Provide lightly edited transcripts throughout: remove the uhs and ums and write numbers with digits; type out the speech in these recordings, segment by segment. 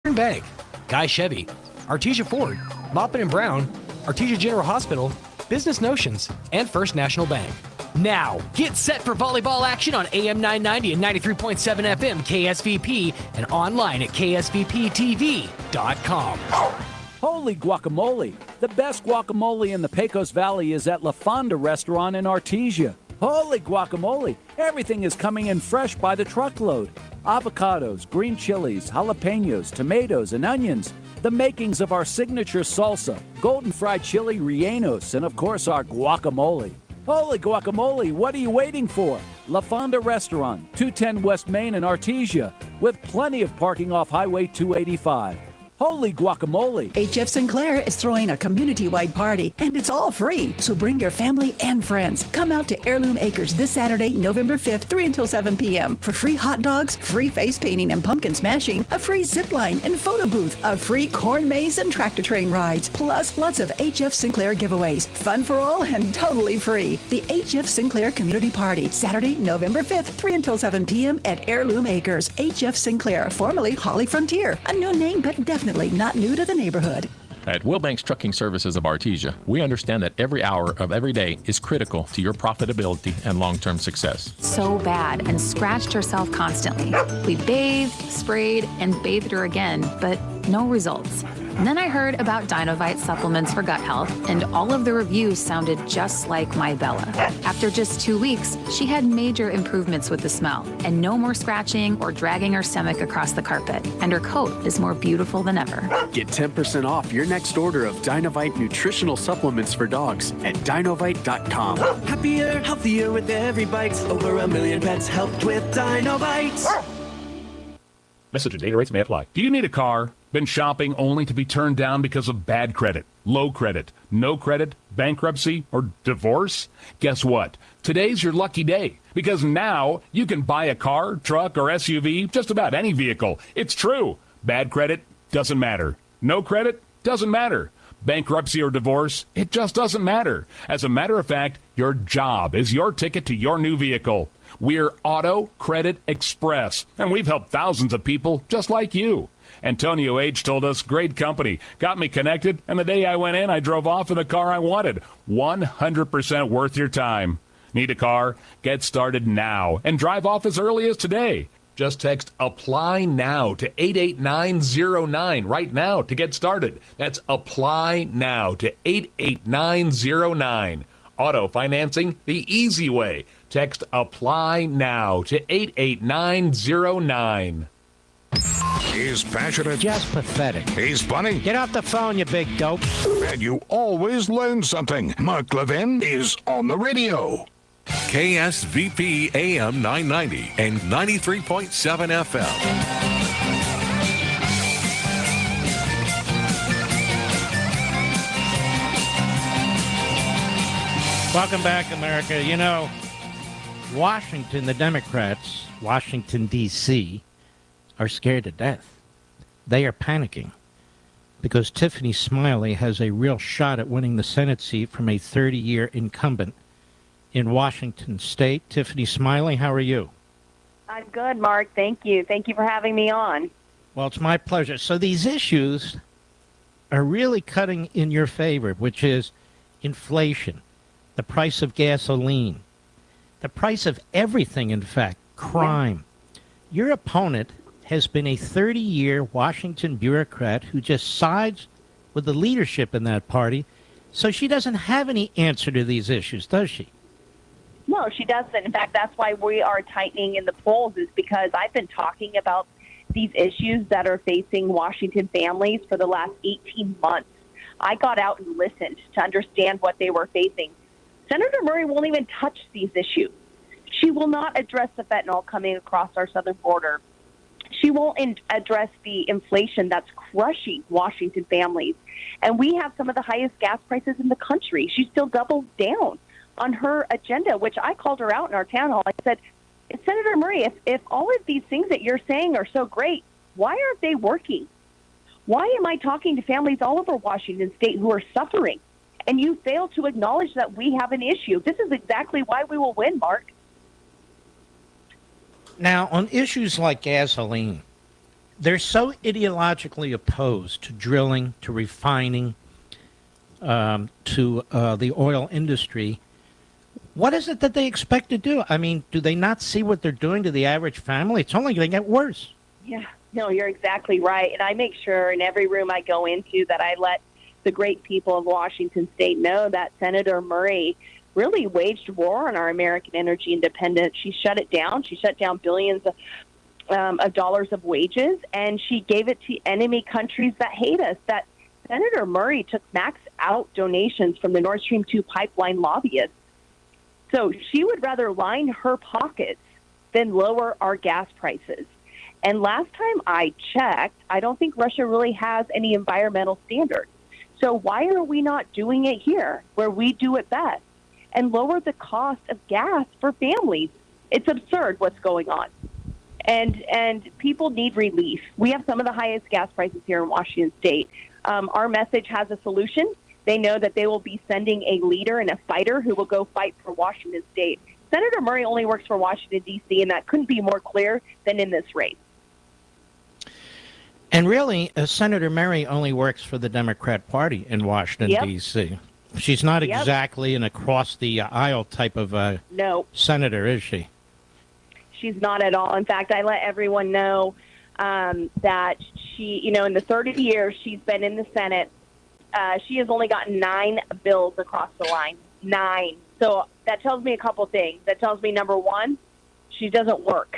Bank, Guy Chevy, Artesia Ford, Maupin and Brown, Artesia General Hospital, Business Notions, and First National Bank. Now, get set for volleyball action on AM 990 and 93.7 FM KSVP and online at ksvptv.com. Holy guacamole! The best guacamole in the Pecos Valley is at La Fonda Restaurant in Artesia. Holy guacamole! Everything is coming in fresh by the truckload. Avocados, green chilies, jalapenos, tomatoes, and onions. The makings of our signature salsa, golden fried chili rellenos, and of course our guacamole. Holy guacamole, what are you waiting for? La Fonda Restaurant, 210 West Main in Artesia, with plenty of parking off Highway 285. Holy guacamole! HF Sinclair is throwing a community-wide party, and it's all free. So bring your family and friends. Come out to Heirloom Acres this Saturday, November 5th, 3 until 7 p.m. for free hot dogs, free face painting and pumpkin smashing, a free zip line and photo booth, a free corn maze and tractor train rides, plus lots of HF Sinclair giveaways. Fun for all and totally free. The HF Sinclair Community Party, Saturday, November 5th, 3 until 7 p.m. at Heirloom Acres. HF Sinclair, formerly Holly Frontier. A new name, but definitely not new to the neighborhood. At Wilbanks Trucking Services of Artesia, we understand that every hour of every day is critical to your profitability and long-term success. So bad and scratched herself constantly. We bathed, sprayed, and bathed her again, but no results. And then I heard about Dinovite supplements for gut health, and all of the reviews sounded just like my Bella. After just 2 weeks, she had major improvements with the smell, and no more scratching or dragging her stomach across the carpet. And her coat is more beautiful than ever. Get 10% off your next order of Dinovite nutritional supplements for dogs at dinovite.com. Happier, healthier with every bite. Over 1 million pets helped with Dinovite. Message and data rates may apply. Do you need a car? Been shopping only to be turned down because of bad credit, low credit, no credit, bankruptcy, or divorce? Guess what? Today's your lucky day, because now you can buy a car, truck, or SUV, just about any vehicle. It's true. Bad credit doesn't matter. No credit doesn't matter. Bankruptcy or divorce, it just doesn't matter. As a matter of fact, your job is your ticket to your new vehicle. We're Auto Credit Express, and we've helped thousands of people just like you. Antonio H. told us, great company, got me connected, and the day I went in, I drove off in the car I wanted. 100% worth your time. Need a car? Get started now and drive off as early as today. Just text APPLY NOW to 88909 right now to get started. That's APPLY NOW to 88909. Auto financing the easy way. Text APPLY NOW to 88909. He's passionate. Just pathetic. He's funny. Get off the phone, you big dope. And you always learn something. Mark Levin is on the radio. KSVP AM 990 and 93.7 FM. Welcome back, America. You know, Washington, the Democrats, Washington, D.C., are scared to death. They are panicking because Tiffany Smiley has a real shot at winning the Senate seat from a 30-year incumbent in Washington State. Tiffany Smiley, how are you? I'm good, Mark. Thank you. Thank you for having me on. Well, it's my pleasure. So these issues are really cutting in your favor, which is inflation, the price of gasoline, the price of everything, in fact, crime. Your opponent has been a 30-year Washington bureaucrat who just sides with the leadership in that party, so she doesn't have any answer to these issues, does she? No, she doesn't. In fact, that's why we are tightening in the polls, is because I've been talking about these issues that are facing Washington families for the last 18 months. I got out and listened to understand what they were facing. Senator Murray won't even touch these issues. She will not address the fentanyl coming across our southern border. She won't address the inflation that's crushing Washington families. And we have some of the highest gas prices in the country. She still doubles down on her agenda, which I called her out in our town hall. I said, Senator Murray, if all of these things that you're saying are so great, why aren't they working? Why am I talking to families all over Washington State who are suffering? And you fail to acknowledge that we have an issue. This is exactly why we will win, Mark. Now, on issues like gasoline, they're so ideologically opposed to drilling, to refining, to the oil industry. What is it that they expect to do? I mean, do they not see what they're doing to the average family? It's only going to get worse. Yeah, no, you're exactly right. And I make sure in every room I go into that I let the great people of Washington State know that Senator Murray really waged war on our American energy independence. She shut it down. She shut down billions of dollars of wages, and she gave it to enemy countries that hate us. That Senator Murray took maxed out donations from the Nord Stream 2 pipeline lobbyists. So she would rather line her pockets than lower our gas prices. And last time I checked, I don't think Russia really has any environmental standards. So why are we not doing it here, where we do it best, and lower the cost of gas for families? It's absurd what's going on. And people need relief. We have some of the highest gas prices here in Washington State. Our message has a solution. They know that they will be sending a leader and a fighter who will go fight for Washington State. Senator Murray only works for Washington, D.C., and that couldn't be more clear than in this race. And really, Senator Murray only works for the Democrat Party in Washington, D.C. She's not exactly an across-the-aisle type of senator, is she? She's not at all. In fact, I let everyone know that she, in the 30 years she's been in the Senate, she has only gotten 9 bills across the line. 9. So that tells me a couple things. That tells me, number one, she doesn't work.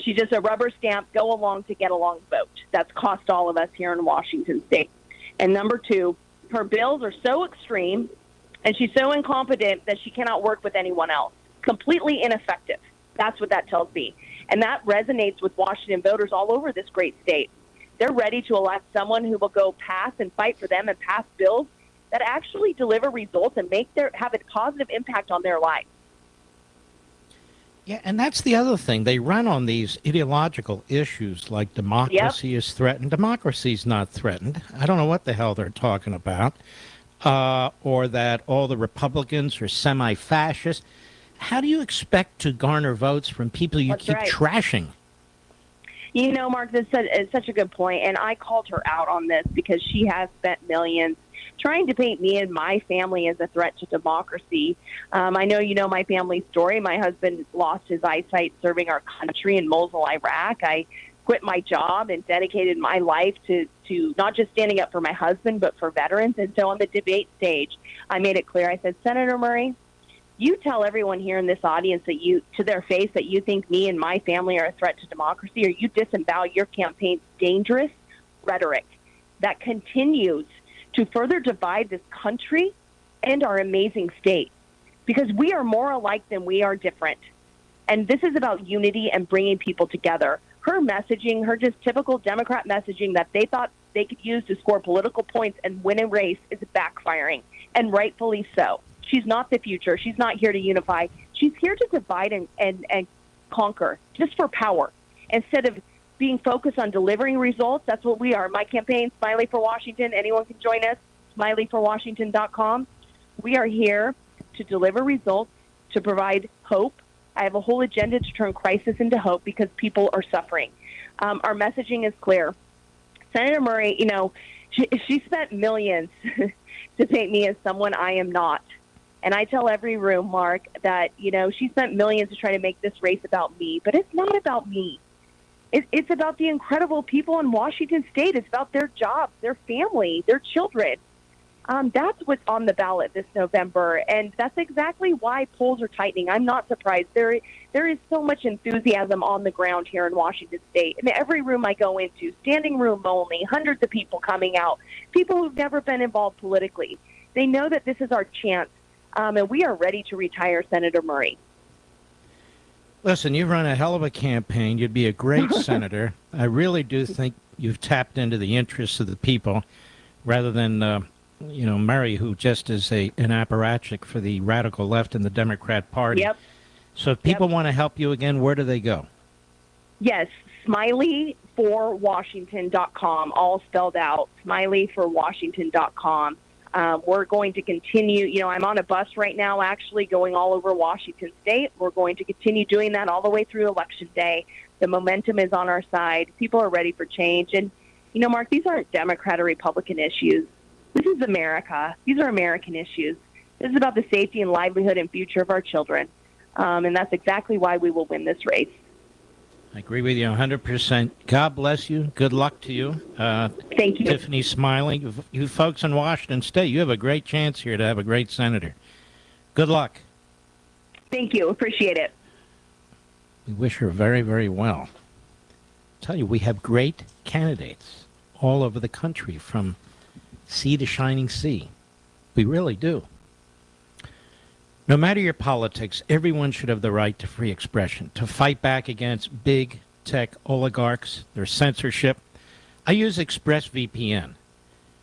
She's just a rubber stamp, go along to get along vote. That's cost all of us here in Washington State. And number two, her bills are so extreme and she's so incompetent that she cannot work with anyone else. Completely ineffective. That's what that tells me. And that resonates with Washington voters all over this great state. They're ready to elect someone who will go pass and fight for them and pass bills that actually deliver results and have a positive impact on their lives. Yeah, and that's the other thing. They run on these ideological issues like democracy is threatened. Democracy's not threatened. I don't know what the hell they're talking about. Or that all the Republicans are semi-fascist. How do you expect to garner votes from people you keep trashing? Mark, this is such a good point, and I called her out on this because she has spent millions trying to paint me and my family as a threat to democracy. I know you know my family story. My husband lost his eyesight serving our country in Mosul, Iraq. I quit my job and dedicated my life to not just standing up for my husband, but for veterans. And so on the debate stage, I made it clear. I said, Senator Murray, you tell everyone here in this audience that to their face that you think me and my family are a threat to democracy, or you disavow your campaign's dangerous rhetoric that continues to further divide this country and our amazing state, because we are more alike than we are different. And this is about unity and bringing people together. Her messaging, her just typical Democrat messaging that they thought they could use to score political points and win a race is backfiring, and rightfully so. She's not the future. She's not here to unify. She's here to divide and conquer, just for power, instead of being focused on delivering results. That's what we are. My campaign, Smiley for Washington. Anyone can join us, smileyforwashington.com. We are here to deliver results, to provide hope. I have a whole agenda to turn crisis into hope because people are suffering. Our messaging is clear. Senator Murray, she spent millions to paint me as someone I am not. And I tell every room, Mark, that, she spent millions to try to make this race about me. But it's not about me. It's about the incredible people in Washington State. It's about their jobs, their family, their children. That's what's on the ballot this November, and that's exactly why polls are tightening. I'm not surprised. There is so much enthusiasm on the ground here in Washington State. In every room I go into, standing room only, hundreds of people coming out, people who've never been involved politically. They know that this is our chance, and we are ready to retire Senator Murray. Listen, you've run a hell of a campaign. You'd be a great senator. I really do think you've tapped into the interests of the people rather than, Murray, who just is an apparatchik for the radical left and the Democrat Party. Yep. So if people want to help you again, where do they go? Yes, smileyforwashington.com, all spelled out, smileyforwashington.com. We're going to continue, I'm on a bus right now actually going all over Washington State. We're going to continue doing that all the way through Election Day. The momentum is on our side. People are ready for change. And, you know, Mark, these aren't Democrat or Republican issues. This is America. These are American issues. This is about the safety and livelihood and future of our children. And that's exactly why we will win this race. I agree with you 100%. God bless you. Good luck to you. Thank you. Tiffany's smiling. You folks in Washington State, you have a great chance here to have a great senator. Good luck. Thank you. Appreciate it. We wish her very, very well. I tell you, we have great candidates all over the country, from sea to shining sea. We really do. No matter your politics, everyone should have the right to free expression, to fight back against big tech oligarchs, their censorship. I use ExpressVPN.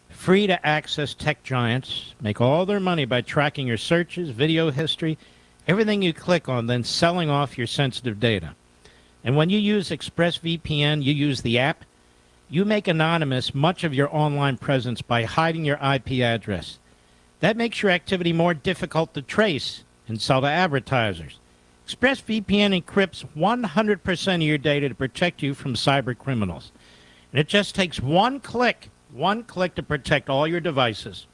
Free to access tech giants, make all their money by tracking your searches, video history, everything you click on, then selling off your sensitive data. And when you use ExpressVPN, you use the app, you make anonymous much of your online presence by hiding your IP address. That makes your activity more difficult to trace and sell to advertisers. ExpressVPN encrypts 100% of your data to protect you from cyber criminals. And it just takes one click to protect all your devices.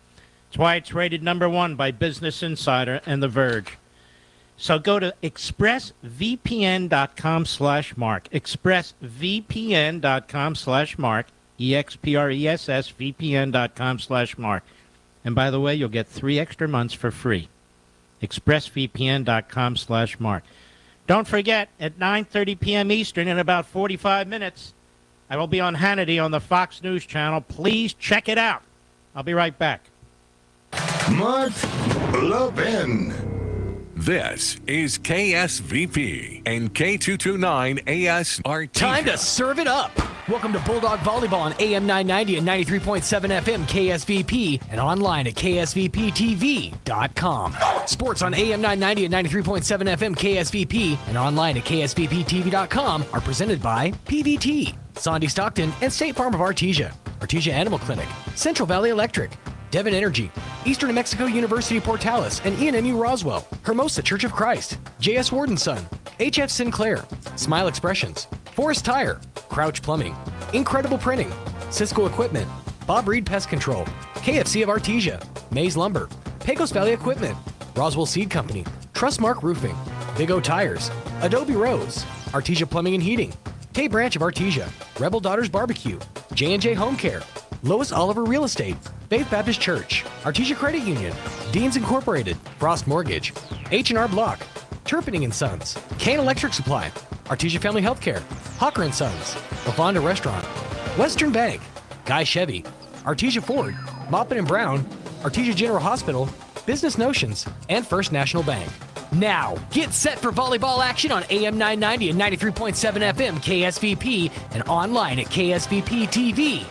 That's why it's rated #1 by Business Insider and The Verge. So go to expressvpn.com/mark. expressvpn.com/mark. expressvpn.com/mark. And by the way, you'll get 3 extra months for free. expressvpn.com/mark. Don't forget, at 9:30 p.m. Eastern, in about 45 minutes, I will be on Hannity on the Fox News channel. Please check it out. I'll be right back. Mark Levin. This is KSVP and K229AS Artesia. Time to serve it up. Welcome to Bulldog Volleyball on AM 990 and 93.7 FM KSVP and online at ksvptv.com. Sports on AM 990 and 93.7 FM KSVP and online at ksvptv.com are presented by PVT, Sandy Stockton, and State Farm of Artesia, Artesia Animal Clinic, Central Valley Electric, Devon Energy, Eastern New Mexico University Portales and ENMU Roswell, Hermosa Church of Christ, J.S. Ward & Son, H.F. Sinclair, Smile Expressions, Forest Tire, Crouch Plumbing, Incredible Printing, Cisco Equipment, Bob Reed Pest Control, KFC of Artesia, Maze Lumber, Pecos Valley Equipment, Roswell Seed Company, Trustmark Roofing, Big O Tires, Adobe Rose, Artesia Plumbing and Heating, Tay Branch of Artesia, Rebel Daughters Barbecue, J&J Home Care, Lois Oliver Real Estate, Faith Baptist Church, Artesia Credit Union, Deans Incorporated, Frost Mortgage, H&R Block, Turpinning & Sons, Kane Electric Supply, Artesia Family Healthcare, Hawker & Sons, LaFonda Restaurant, Western Bank, Guy Chevy, Artesia Ford, Maupin & Brown, Artesia General Hospital, Business Notions, and First National Bank. Now, get set for volleyball action on AM 990 and 93.7 FM KSVP and online at ksvptv.com.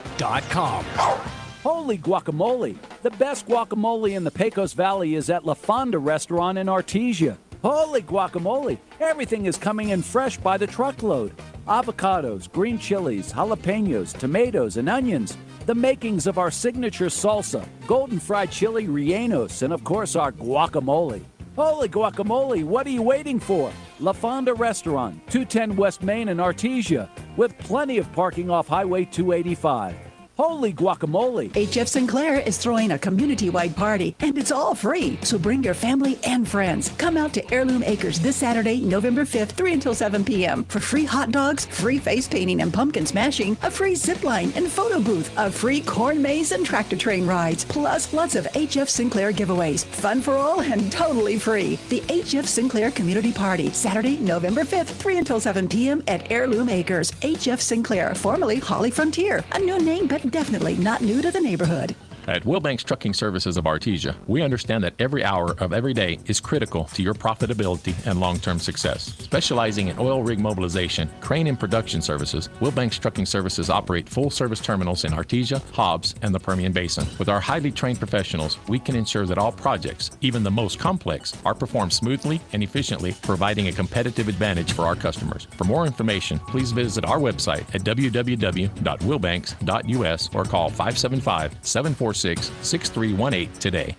Holy guacamole! The best guacamole in the Pecos Valley is at LaFonda Restaurant in Artesia. Holy guacamole! Everything is coming in fresh by the truckload. Avocados, green chilies, jalapenos, tomatoes, and onions. The makings of our signature salsa, golden fried chili rellenos, and of course our guacamole. Holy guacamole, what are you waiting for? LaFonda Restaurant, 210 West Main in Artesia, with plenty of parking off Highway 285. Holy guacamole! HF Sinclair is throwing a community-wide party, and it's all free. So bring your family and friends. Come out to Heirloom Acres this Saturday, November 5th, 3 until 7 p.m. for free hot dogs, free face painting and pumpkin smashing, a free zip line and photo booth, a free corn maze and tractor train rides, plus lots of HF Sinclair giveaways. Fun for all and totally free. The HF Sinclair Community Party, Saturday, November 5th, 3 until 7 p.m. at Heirloom Acres. HF Sinclair, formerly Holly Frontier. A new name, but definitely not new to the neighborhood. At Wilbanks Trucking Services of Artesia, we understand that every hour of every day is critical to your profitability and long-term success. Specializing in oil rig mobilization, crane and production services, Wilbanks Trucking Services operate full-service terminals in Artesia, Hobbs, and the Permian Basin. With our highly trained professionals, we can ensure that all projects, even the most complex, are performed smoothly and efficiently, providing a competitive advantage for our customers. For more information, please visit our website at www.wilbanks.us or call 575-746-6318 today.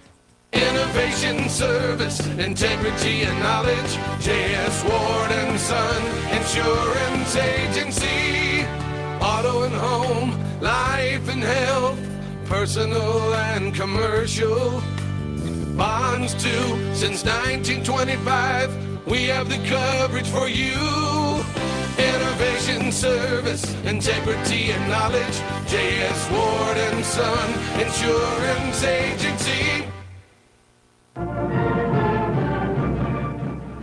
Innovation, service, integrity, and knowledge. J.S. Ward and Son Insurance Agency. Auto and home, life and health, personal and commercial. Bonds too, since 1925. We have the coverage for you. Innovation, service, integrity, and knowledge. J.S. Ward and Son Insurance Agency.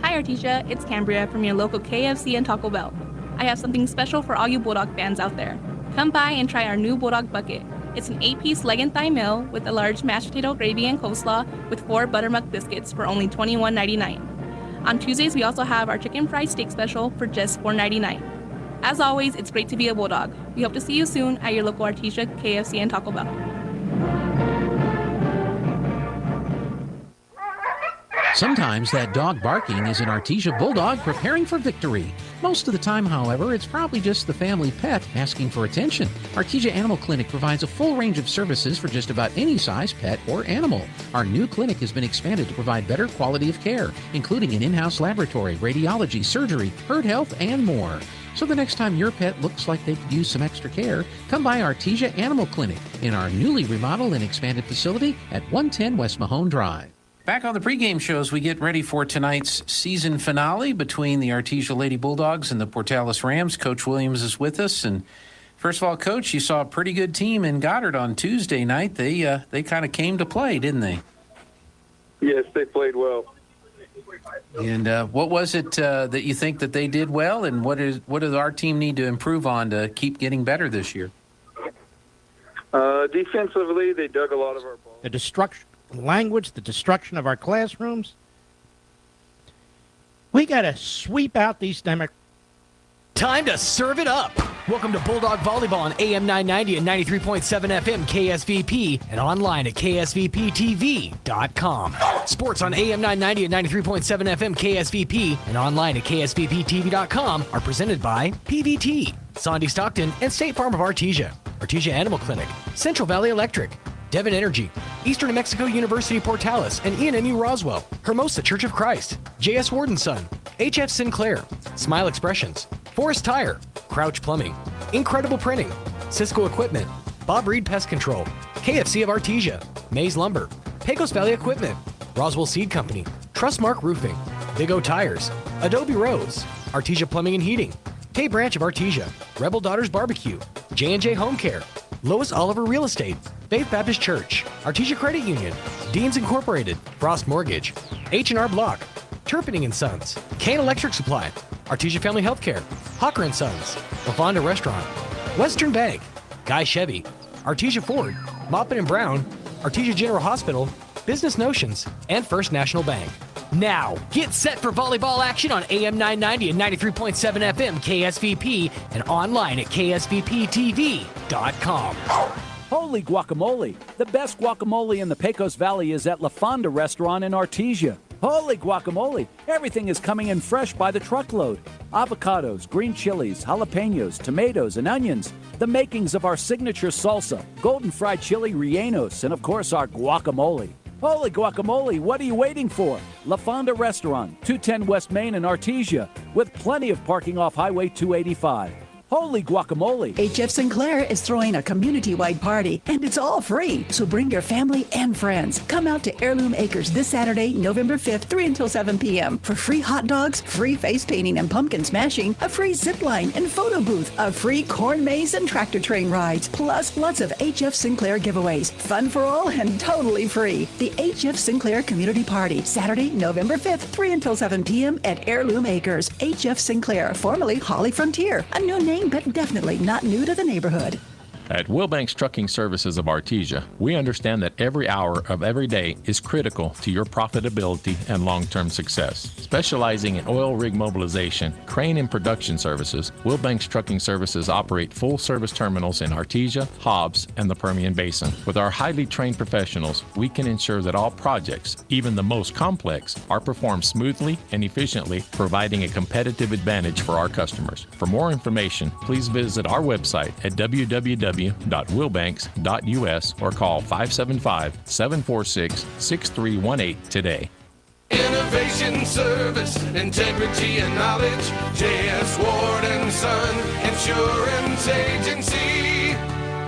Hi Artesia, it's Cambria from your local KFC and Taco Bell. I have something special for all you Bulldog fans out there. Come by and try our new Bulldog Bucket. It's an 8-piece leg and thigh meal with a large mashed potato gravy and coleslaw with 4 buttermilk biscuits for only $21.99. On Tuesdays, we also have our chicken fried steak special for just $4.99. As always, it's great to be a Bulldog. We hope to see you soon at your local Artesia, KFC, and Taco Bell. Sometimes that dog barking is an Artesia Bulldog preparing for victory. Most of the time, however, it's probably just the family pet asking for attention. Artesia Animal Clinic provides a full range of services for just about any size pet or animal. Our new clinic has been expanded to provide better quality of care, including an in-house laboratory, radiology, surgery, herd health, and more. So the next time your pet looks like they could use some extra care, come by Artesia Animal Clinic in our newly remodeled and expanded facility at 110 West Mahone Drive. Back on the pregame shows, we get ready for tonight's season finale between the Artesia Lady Bulldogs and the Portales Rams. Coach Williams is with us. And first of all, Coach, you saw a pretty good team in Goddard on Tuesday night. They kind of came to play, didn't they? Yes, they played well. And what was it that you think that they did well, and what does our team need to improve on to keep getting better this year? Defensively, they dug a lot of our balls. The destruction of our classrooms. We got to sweep out these Time to serve it up. Welcome to Bulldog Volleyball on AM 990 and 93.7 FM KSVP and online at ksvptv.com. Sports on AM 990 and 93.7 FM KSVP and online at ksvptv.com are presented by PVT, Sandy Stockton, and State Farm of Artesia, Artesia Animal Clinic, Central Valley Electric, Devon Energy, Eastern New Mexico University Portales and ENMU Roswell, Hermosa Church of Christ, J.S. Ward & Son, HF Sinclair, Smile Expressions, Forest Tire, Crouch Plumbing, Incredible Printing, Cisco Equipment, Bob Reed Pest Control, KFC of Artesia, Maze Lumber, Pecos Valley Equipment, Roswell Seed Company, Trustmark Roofing, Big O Tires, Adobe Rose, Artesia Plumbing and Heating, Tay Branch of Artesia, Rebel Daughters Barbecue, J&J Home Care, Lois Oliver Real Estate, Faith Baptist Church, Artesia Credit Union, Deans Incorporated, Frost Mortgage, H&R Block, Turpinning & Sons, Kane Electric Supply, Artesia Family Healthcare, Hawker & Sons, LaFonda Restaurant, Western Bank, Guy Chevy, Artesia Ford, Maupin & Brown, Artesia General Hospital, Business Notions, and First National Bank. Now, get set for volleyball action on AM 990 and 93.7 FM KSVP and online at ksvptv.com. Holy guacamole! The best guacamole in the Pecos Valley is at LaFonda Restaurant in Artesia. Holy guacamole! Everything is coming in fresh by the truckload. Avocados, green chilies, jalapenos, tomatoes, and onions. The makings of our signature salsa, golden fried chili rellenos, and of course our guacamole. Holy guacamole, what are you waiting for? LaFonda Restaurant, 210 West Main in Artesia, with plenty of parking off Highway 285. Holy guacamole! HF Sinclair is throwing a community-wide party, and it's all free. So bring your family and friends. Come out to Heirloom Acres this Saturday, November 5th, 3 until 7 p.m. for free hot dogs, free face painting and pumpkin smashing, a free zip line and photo booth, a free corn maze and tractor train rides, plus lots of HF Sinclair giveaways. Fun for all and totally free. The HF Sinclair Community Party, Saturday, November 5th, 3 until 7 p.m. at Heirloom Acres. HF Sinclair, formerly Holly Frontier, a new name but definitely not new to the neighborhood. At Wilbanks Trucking Services of Artesia, we understand that every hour of every day is critical to your profitability and long-term success. Specializing in oil rig mobilization, crane and production services, Wilbanks Trucking Services operate full-service terminals in Artesia, Hobbs, and the Permian Basin. With our highly trained professionals, we can ensure that all projects, even the most complex, are performed smoothly and efficiently, providing a competitive advantage for our customers. For more information, please visit our website at www.wilbanks.com www.willbanks.us or call 575-746-6318 today. Innovation, service, integrity, and knowledge. J.S. Ward and Son Insurance Agency.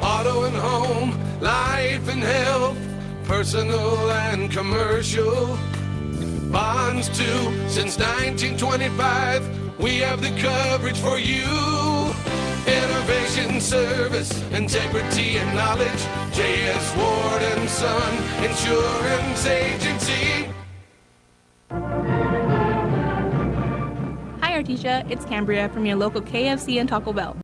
Auto and home, life and health, personal and commercial. Bonds too, since 1925. We have the coverage for you. Innovation, service, integrity, and knowledge. J.S. Ward and Son Insurance Agency. Hi, Artesia. It's Cambria from your local KFC and Taco Bell.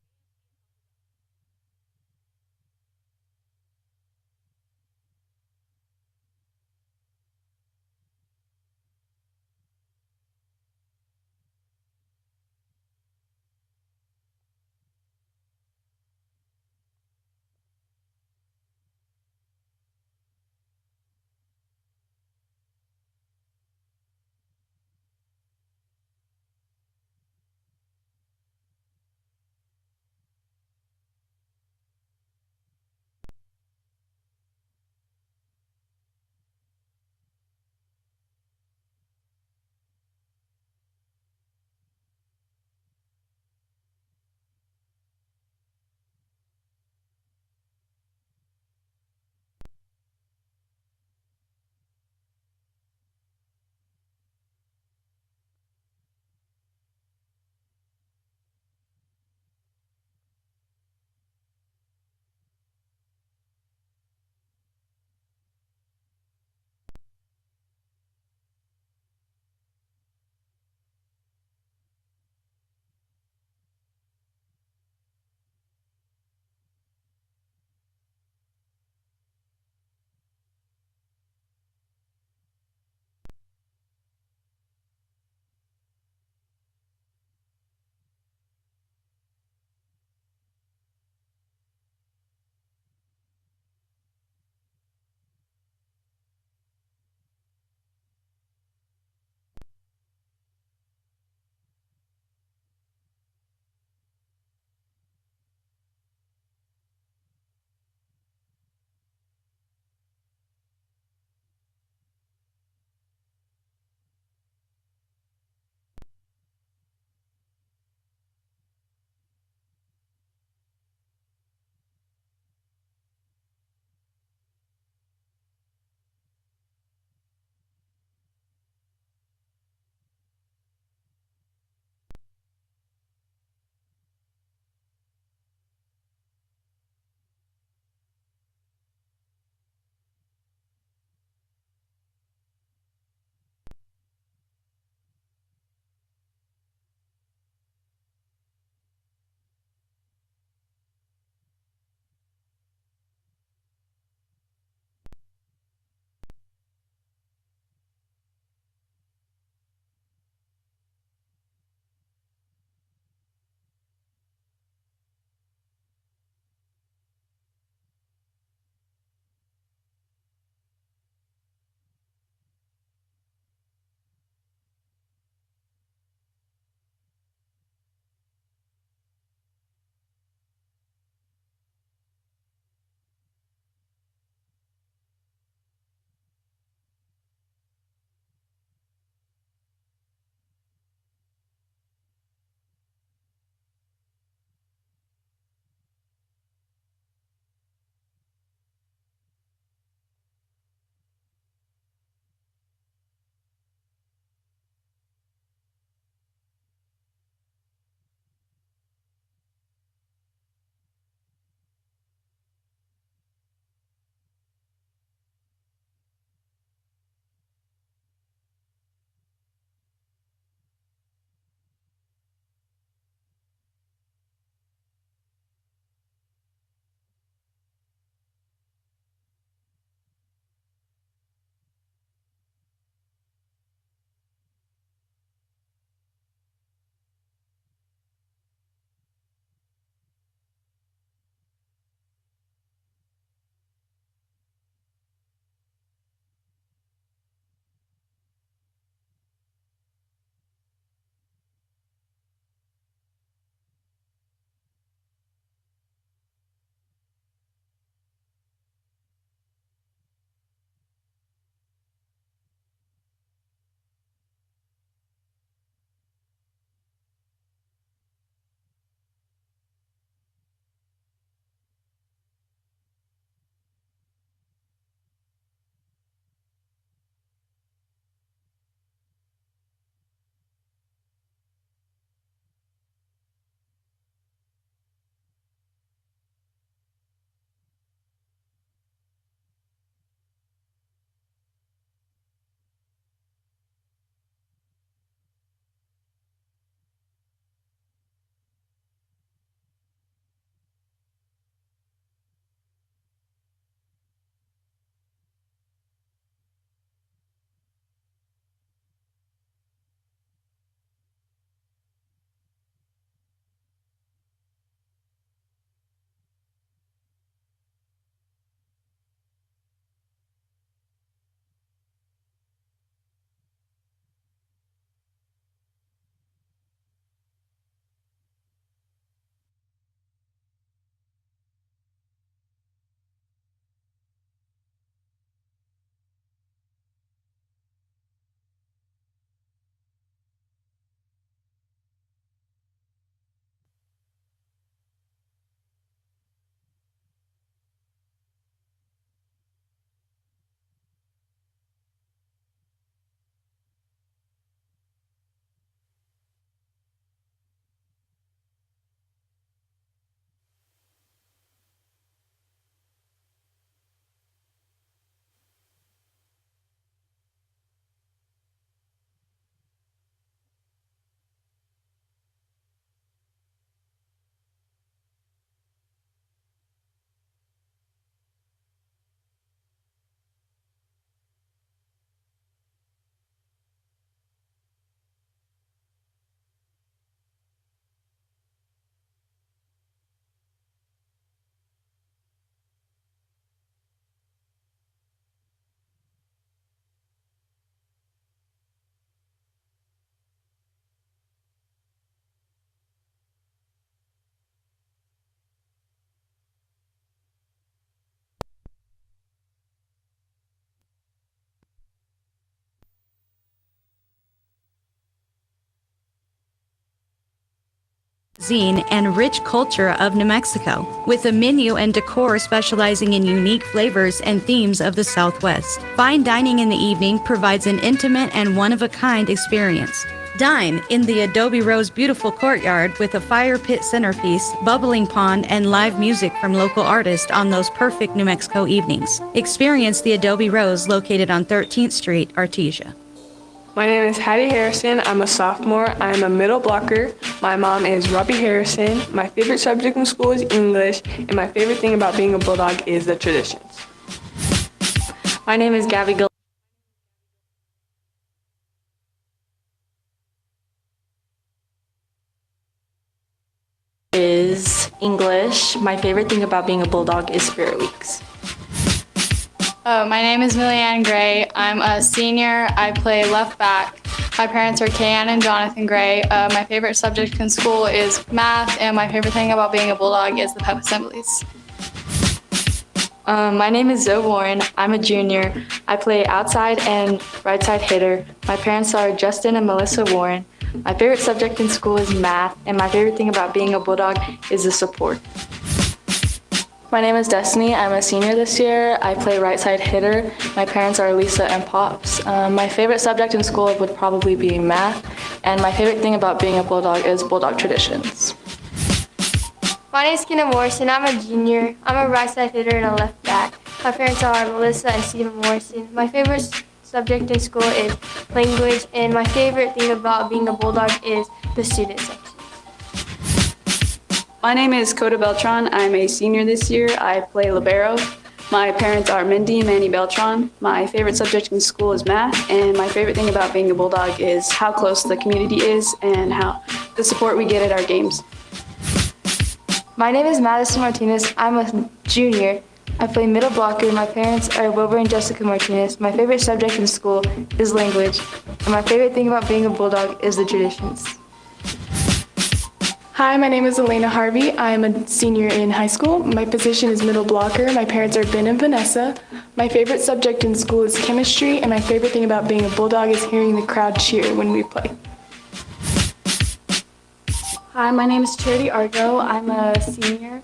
cuisine and rich culture of New Mexico, with a menu and decor specializing in unique flavors and themes of the Southwest. Fine dining in the evening provides an intimate and one-of-a-kind experience. Dine in the Adobe Rose beautiful courtyard with a fire pit centerpiece, bubbling pond, and live music from local artists on those perfect New Mexico evenings. Experience the Adobe Rose located on 13th Street, Artesia. My name is Hattie Harrison. I'm a sophomore. I'm a middle blocker. My mom is Robbie Harrison. My favorite subject in school is English, and my favorite thing about being a Bulldog is the traditions. My name is Gabby Gill. Is English. My favorite thing about being a Bulldog is Spirit Weeks. My name is Millieanne Gray. I'm a senior. I play left back. My parents are Kayann and Jonathan Gray. My favorite subject in school is math, and my favorite thing about being a Bulldog is the pep assemblies. My name is Zoe Warren. I'm a junior. I play outside and right side hitter. My parents are Justin and Melissa Warren. My favorite subject in school is math, and my favorite thing about being a Bulldog is the support. My name is Destiny. I'm a senior this year. I play right side hitter. My parents are Lisa and Pops. My favorite subject in school would probably be math, and my favorite thing about being a Bulldog is Bulldog traditions. My name is Kenna Morrison. I'm a junior. I'm a right side hitter and a left back. My parents are Melissa and Stephen Morrison. My favorite subject in school is language, and my favorite thing about being a Bulldog is the student section. My name is Coda Beltran. I'm a senior this year. I play libero. My parents are Mindy and Manny Beltran. My favorite subject in school is math, and my favorite thing about being a Bulldog is how close the community is and how the support we get at our games. My name is Madison Martinez. I'm a junior. I play middle blocker. My parents are Wilbur and Jessica Martinez. My favorite subject in school is language, and my favorite thing about being a Bulldog is the traditions. Hi, my name is Elena Harvey. I am a senior in high school. My position is middle blocker. My parents are Ben and Vanessa. My favorite subject in school is chemistry, and my favorite thing about being a Bulldog is hearing the crowd cheer when we play. Hi, my name is Charity Argo. I'm a senior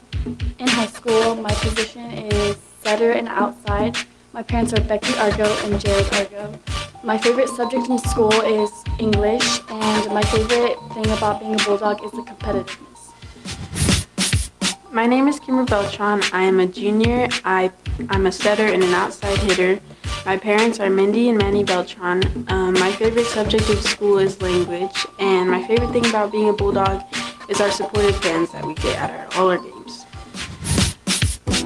in high school. My position is setter and outside. My parents are Becky Argo and Jared Argo. My favorite subject in school is English, and my favorite thing about being a Bulldog is the competitiveness. My name is Kimber Beltran. I am a junior. I'm a setter and an outside hitter. My parents are Mindy and Manny Beltran. My favorite subject in school is language, and my favorite thing about being a Bulldog is our supportive fans that we get at all our games.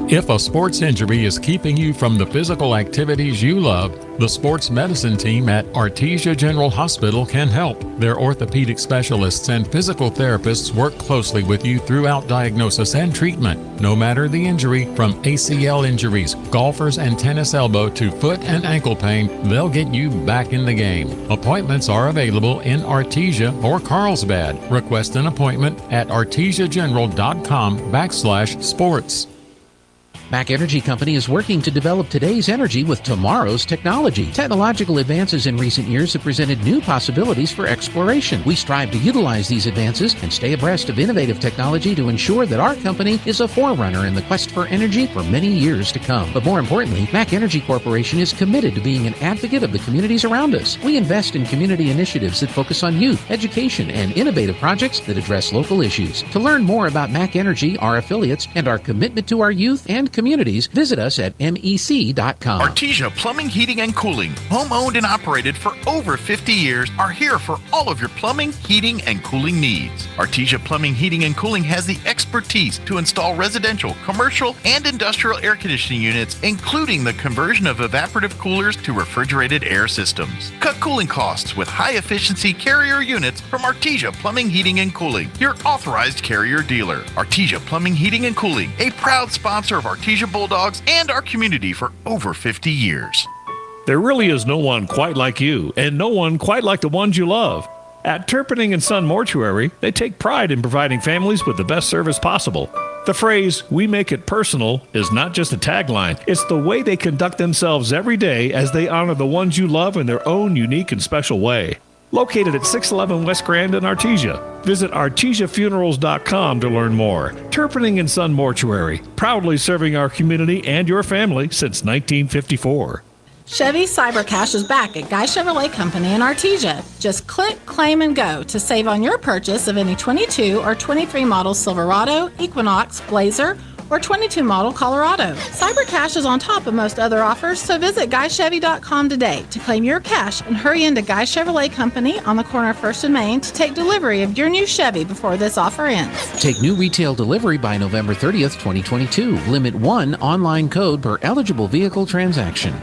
If a sports injury is keeping you from the physical activities you love, the sports medicine team at Artesia General Hospital can help. Their orthopedic specialists and physical therapists work closely with you throughout diagnosis and treatment. No matter the injury, from ACL injuries, golfers and tennis elbow to foot and ankle pain, they'll get you back in the game. Appointments are available in Artesia or Carlsbad. Request an appointment at artesiageneral.com/sports. Mac Energy Company is working to develop today's energy with tomorrow's technology. Technological advances in recent years have presented new possibilities for exploration. We strive to utilize these advances and stay abreast of innovative technology to ensure that our company is a forerunner in the quest for energy for many years to come. But more importantly, Mac Energy Corporation is committed to being an advocate of the communities around us. We invest in community initiatives that focus on youth, education, and innovative projects that address local issues. To learn more about Mac Energy, our affiliates, and our commitment to our youth and communities, visit us at mec.com. Artesia Plumbing, Heating, and Cooling, home-owned and operated for over 50 years, are here for all of your plumbing, heating, and cooling needs. Artesia Plumbing, Heating, and Cooling has the expertise to install residential, commercial, and industrial air conditioning units, including the conversion of evaporative coolers to refrigerated air systems. Cut cooling costs with high-efficiency Carrier units from Artesia Plumbing, Heating, and Cooling, your authorized Carrier dealer. Artesia Plumbing, Heating, and Cooling, a proud sponsor of Artesia Bulldogs and our community for over 50 years. There really is no one quite like you, and no one quite like the ones you love. At Turpinning & Son Mortuary, they take pride in providing families with the best service possible. The phrase, "we make it personal," is not just a tagline. It's the way they conduct themselves every day as they honor the ones you love in their own unique and special way. located at 611 West Grand in Artesia. Visit artesiafunerals.com to learn more. Turpinning and Son Mortuary, proudly serving our community and your family since 1954. Chevy Cybercash is back at Guy Chevrolet Company in Artesia. Just click, claim, and go to save on your purchase of any 22 or 23 model Silverado, Equinox, Blazer, or 22 model Colorado. Cybercash is on top of most other offers, so visit GuyChevy.com today to claim your cash and hurry into Guy Chevrolet Company on the corner of 1st and Main to take delivery of your new Chevy before this offer ends. Take new retail delivery by November 30th, 2022. Limit 1 online code per eligible vehicle transaction.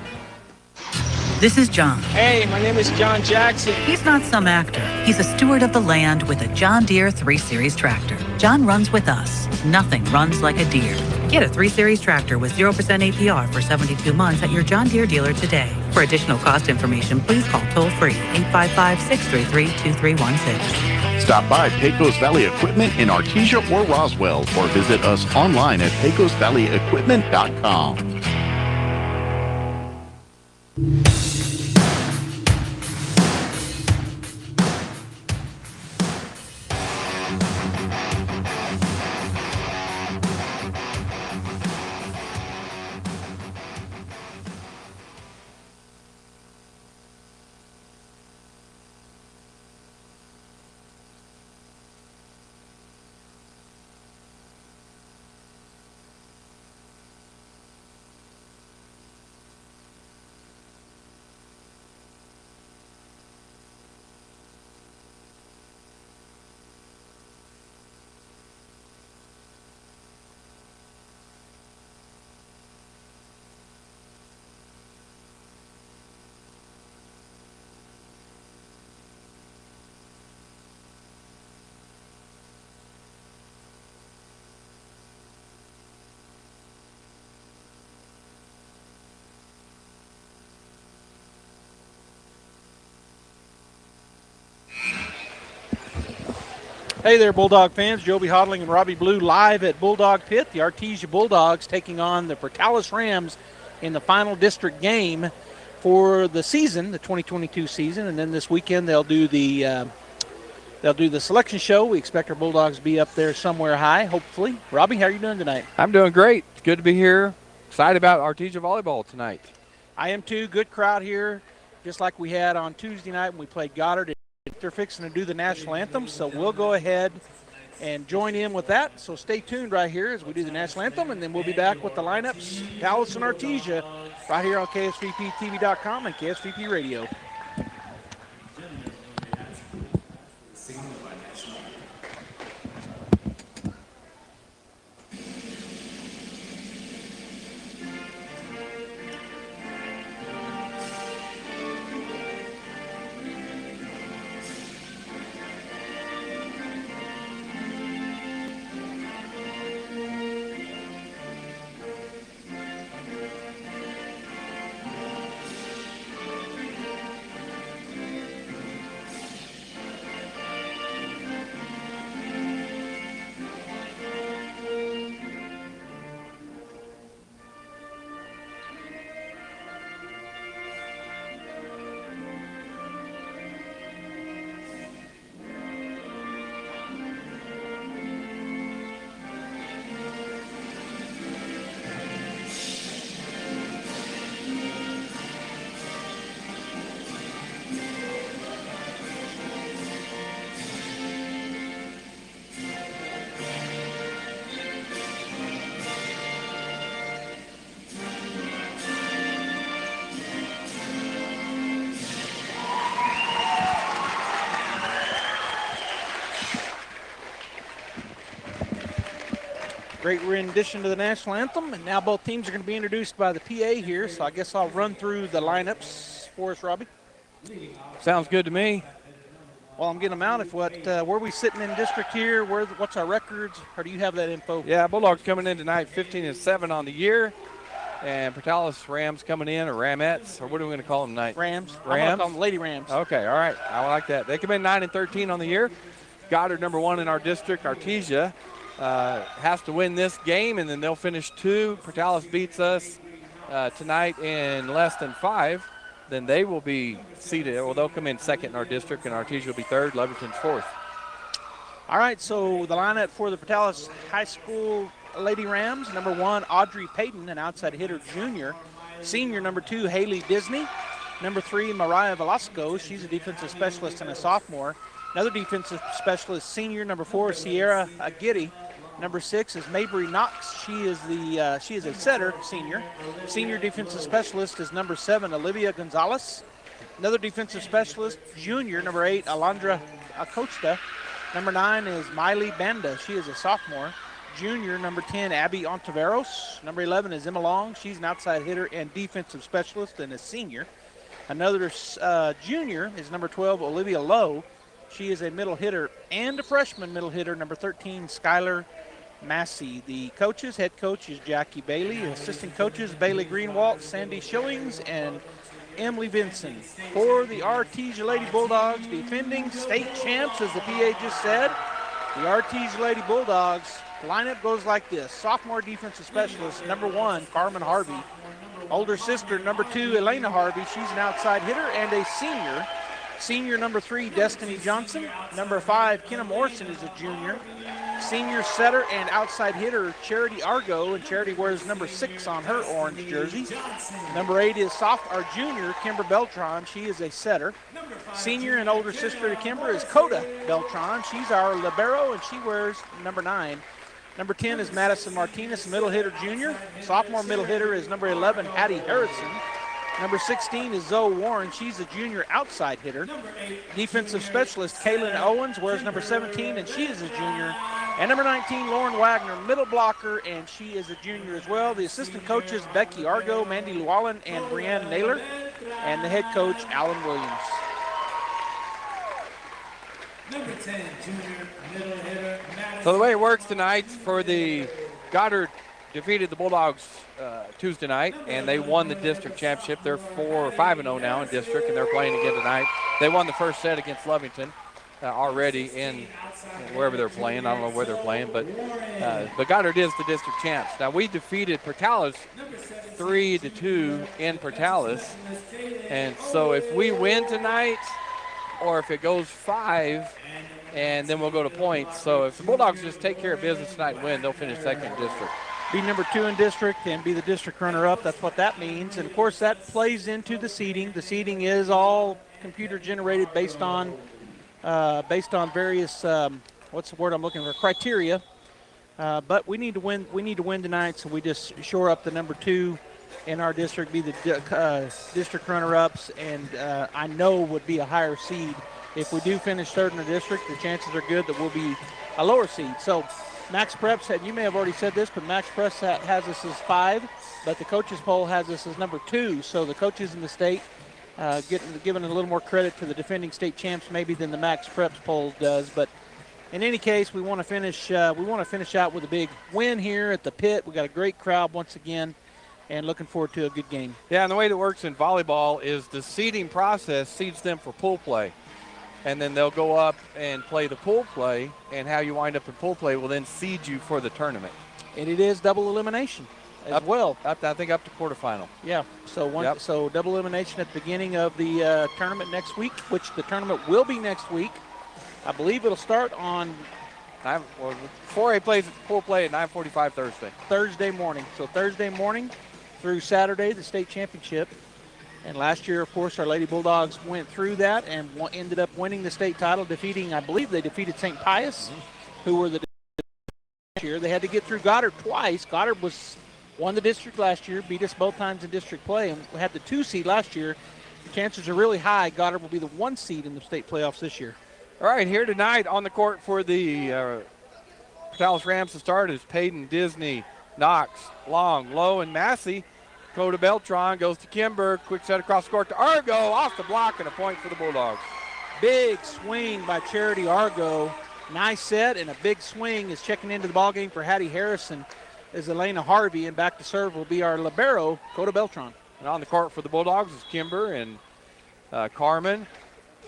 This is John. Hey, my name is John Jackson. He's not some actor. He's a steward of the land with a John Deere 3 Series tractor. John runs with us. Nothing runs like a Deere. Get a 3 Series tractor with 0% APR for 72 months at your John Deere dealer today. For additional cost information, please call toll-free 855-633-2316. Stop by Pecos Valley Equipment in Artesia or Roswell, or visit us online at pecosvalleyequipment.com. Hey there, Bulldog fans. Joby Hodling and Robbie Blue live at Bulldog Pit. The Artesia Bulldogs taking on the Portales Rams in the final district game for the season, the 2022 season. And then this weekend they'll do the selection show. We expect our Bulldogs to be up there somewhere high, hopefully. Robbie, how are you doing tonight? I'm doing great. It's good to be here. Excited about Artesia volleyball tonight. I am too. Good crowd here, just like we had on Tuesday night when we played Goddard. They're fixing to do the national anthem, so we'll go ahead and join in with that. So stay tuned right here as we do the national anthem, and then we'll be back with the lineups, Dallas and Artesia, right here on KSVPTV.com and KSVP Radio. Great rendition to the national anthem, and now both teams are going to be introduced by the PA here, so I guess I'll run through the lineups for us, Robbie. Sounds good to me. Well, I'm getting them out. If where are we sitting in district here? What's our records? Or do you have that info? Yeah, Bulldogs coming in tonight, 15-7 on the year, and Portales Rams coming in, or Ramettes, or what are we going to call them tonight? Rams. Rams. I'm going to call them Lady Rams. Okay, all right. I like that. They come in 9-13 on the year. Goddard #1 in our district, Artesia. Has to win this game, and then they'll finish 2. Portales beats us tonight in less than 5. then they will be seated. Well, they'll come in second in our district, and Artesia will be third, Levington's fourth. All right, so the lineup for the Portales High School Lady Rams: number 1, Audrey Payton, an outside hitter junior. Senior, number 2, Haley Disney. Number 3, Mariah Velasco. She's a defensive specialist and a sophomore. Another defensive specialist, senior, number 4, Sierra Agiri. Number 6 is Mabry Knox. She is a setter, senior. Senior defensive specialist is number 7, Olivia Gonzalez. Another defensive specialist, junior, number 8, Alondra Acosta. Number 9 is Miley Banda. She is a sophomore. Junior, number 10, Abby Ontiveros. Number 11 is Emma Long. She's an outside hitter and defensive specialist and a senior. Another junior is number 12, Olivia Lowe. She is a middle hitter and a freshman middle hitter, number 13, Skylar Massey. The coaches, head coach is Jackie Bailey. Assistant coaches, Bailey Greenwalt, Sandy Schillings, and Emily Vinson. For the Artesia Lady Bulldogs, defending state champs, as the PA just said, the Artesia Lady Bulldogs lineup goes like this. Sophomore defensive specialist, number 1, Carmen Harvey. Older sister, number 2, Elena Harvey. She's an outside hitter and a senior. Senior, number 3, Destiny Johnson. Number 5, Kenna Morrison is a junior. Senior setter and outside hitter, Charity Argo, and Charity wears number 6 on her orange jersey. Number 8 is junior, Kimber Beltran. She is a setter. Senior and older sister to Kimber is Coda Beltran. She's our libero, and she wears number 9. Number 10 is Madison Martinez, middle hitter junior. Sophomore middle hitter is number 11, Hattie Harrison. Number 16 is Zoe Warren. She's a junior outside hitter. Defensive specialist Kaylin Owens wears number 17, and she is a junior. And number 19, Lauren Wagner, middle blocker, and she is a junior as well. The assistant coaches, Becky Argo, Mandy Llewellyn, and Brianne Naylor. And the head coach, Alan Williams. Number 10, junior middle hitter. So the way it works tonight for the Goddard defeated the Bulldogs Tuesday night, and they won the district championship. They're 5-0 now in district, and they're playing again tonight. They won the first set against Lovington already in wherever they're playing. I don't know where they're playing, but Goddard is the district champs. Now, we defeated Portales 3-2 in Portales, and so if we win tonight, or if it goes 5, and then we'll go to points. So if the Bulldogs just take care of business tonight and win, they'll finish second in district. Be number 2 in district and be the district runner-up. That's what that means. And, of course, that plays into the seeding. The seeding is all computer-generated based on various what's the word I'm looking for? Criteria. But we need to win. We need to win tonight, so we just shore up the number 2 in our district, be the district runner-ups, and I know would be a higher seed. If we do finish third in the district, the chances are good that we'll be a lower seed. So Max Prep said, you may have already said this, but Max Prep has us as 5, but the coaches poll has us as number 2. So the coaches in the state giving a little more credit to the defending state champs maybe than the Max Preps poll does. But in any case, we want to finish. We want to finish out with a big win here at the Pit. We got a great crowd once again, and looking forward to a good game. Yeah, and the way that works in volleyball is the seeding process seeds them for pool play. And then they'll go up and play the pool play, and how you wind up in pool play will then seed you for the tournament. And it is double elimination as well. I think up to quarterfinal. Yeah, so double elimination at the beginning of the tournament next week, which the tournament will be next week. I believe it'll start on 4A plays pool play at 9:45 Thursday. Thursday morning. So Thursday morning through Saturday, the state championship. And last year, of course, our Lady Bulldogs went through that and ended up winning the state title, I believe they defeated St. Pius, who were the last year. They had to get through Goddard twice. Goddard won the district last year, beat us both times in district play, and we had the 2 seed last year. The chances are really high Goddard will be the 1 seed in the state playoffs this year. All right, here tonight on the court for the Portales Rams to start is Payton, Disney, Knox, Long, Lowe, and Massey. Coda Beltran goes to Kimber. Quick set across the court to Argo. Off the block and a point for the Bulldogs. Big swing by Charity Argo. Nice set and a big swing is checking into the ballgame for Hattie Harrison is Elena Harvey. And back to serve will be our libero, Coda Beltran. And on the court for the Bulldogs is Kimber and Carmen,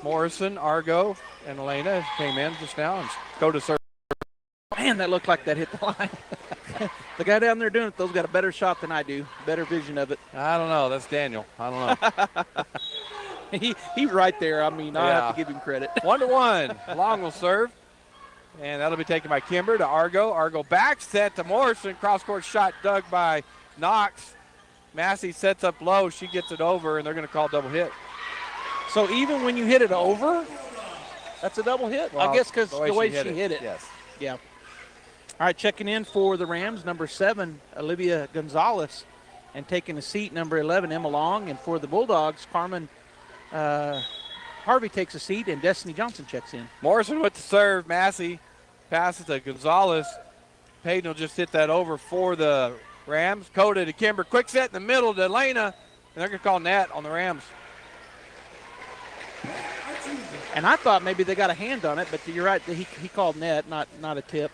Morrison, Argo, and Elena came in just now. And Coda serve. Man, that looked like that hit the line. The guy down there doing it, though's got a better shot than I do, better vision of it. I don't know. That's Daniel. I don't know. He's right there. I mean, I have to give him credit. 1-1. Long will serve. And that'll be taken by Kimber to Argo. Argo back set to Morrison. Cross-court shot dug by Knox. Massey sets up low. She gets it over, and they're going to call double hit. So even when you hit it over, that's a double hit? Well, I guess because the way she hit it. Yes. Yeah. All right, checking in for the Rams, number 7, Olivia Gonzalez. And taking a seat, number 11, Emma Long. And for the Bulldogs, Carmen Harvey takes a seat, and Destiny Johnson checks in. Morrison with the serve. Massey passes to Gonzalez. Payton will just hit that over for the Rams. Coda to Kimber. Quick set in the middle to Elena. And they're going to call net on the Rams. And I thought maybe they got a hand on it, but you're right. He called net, not a tip.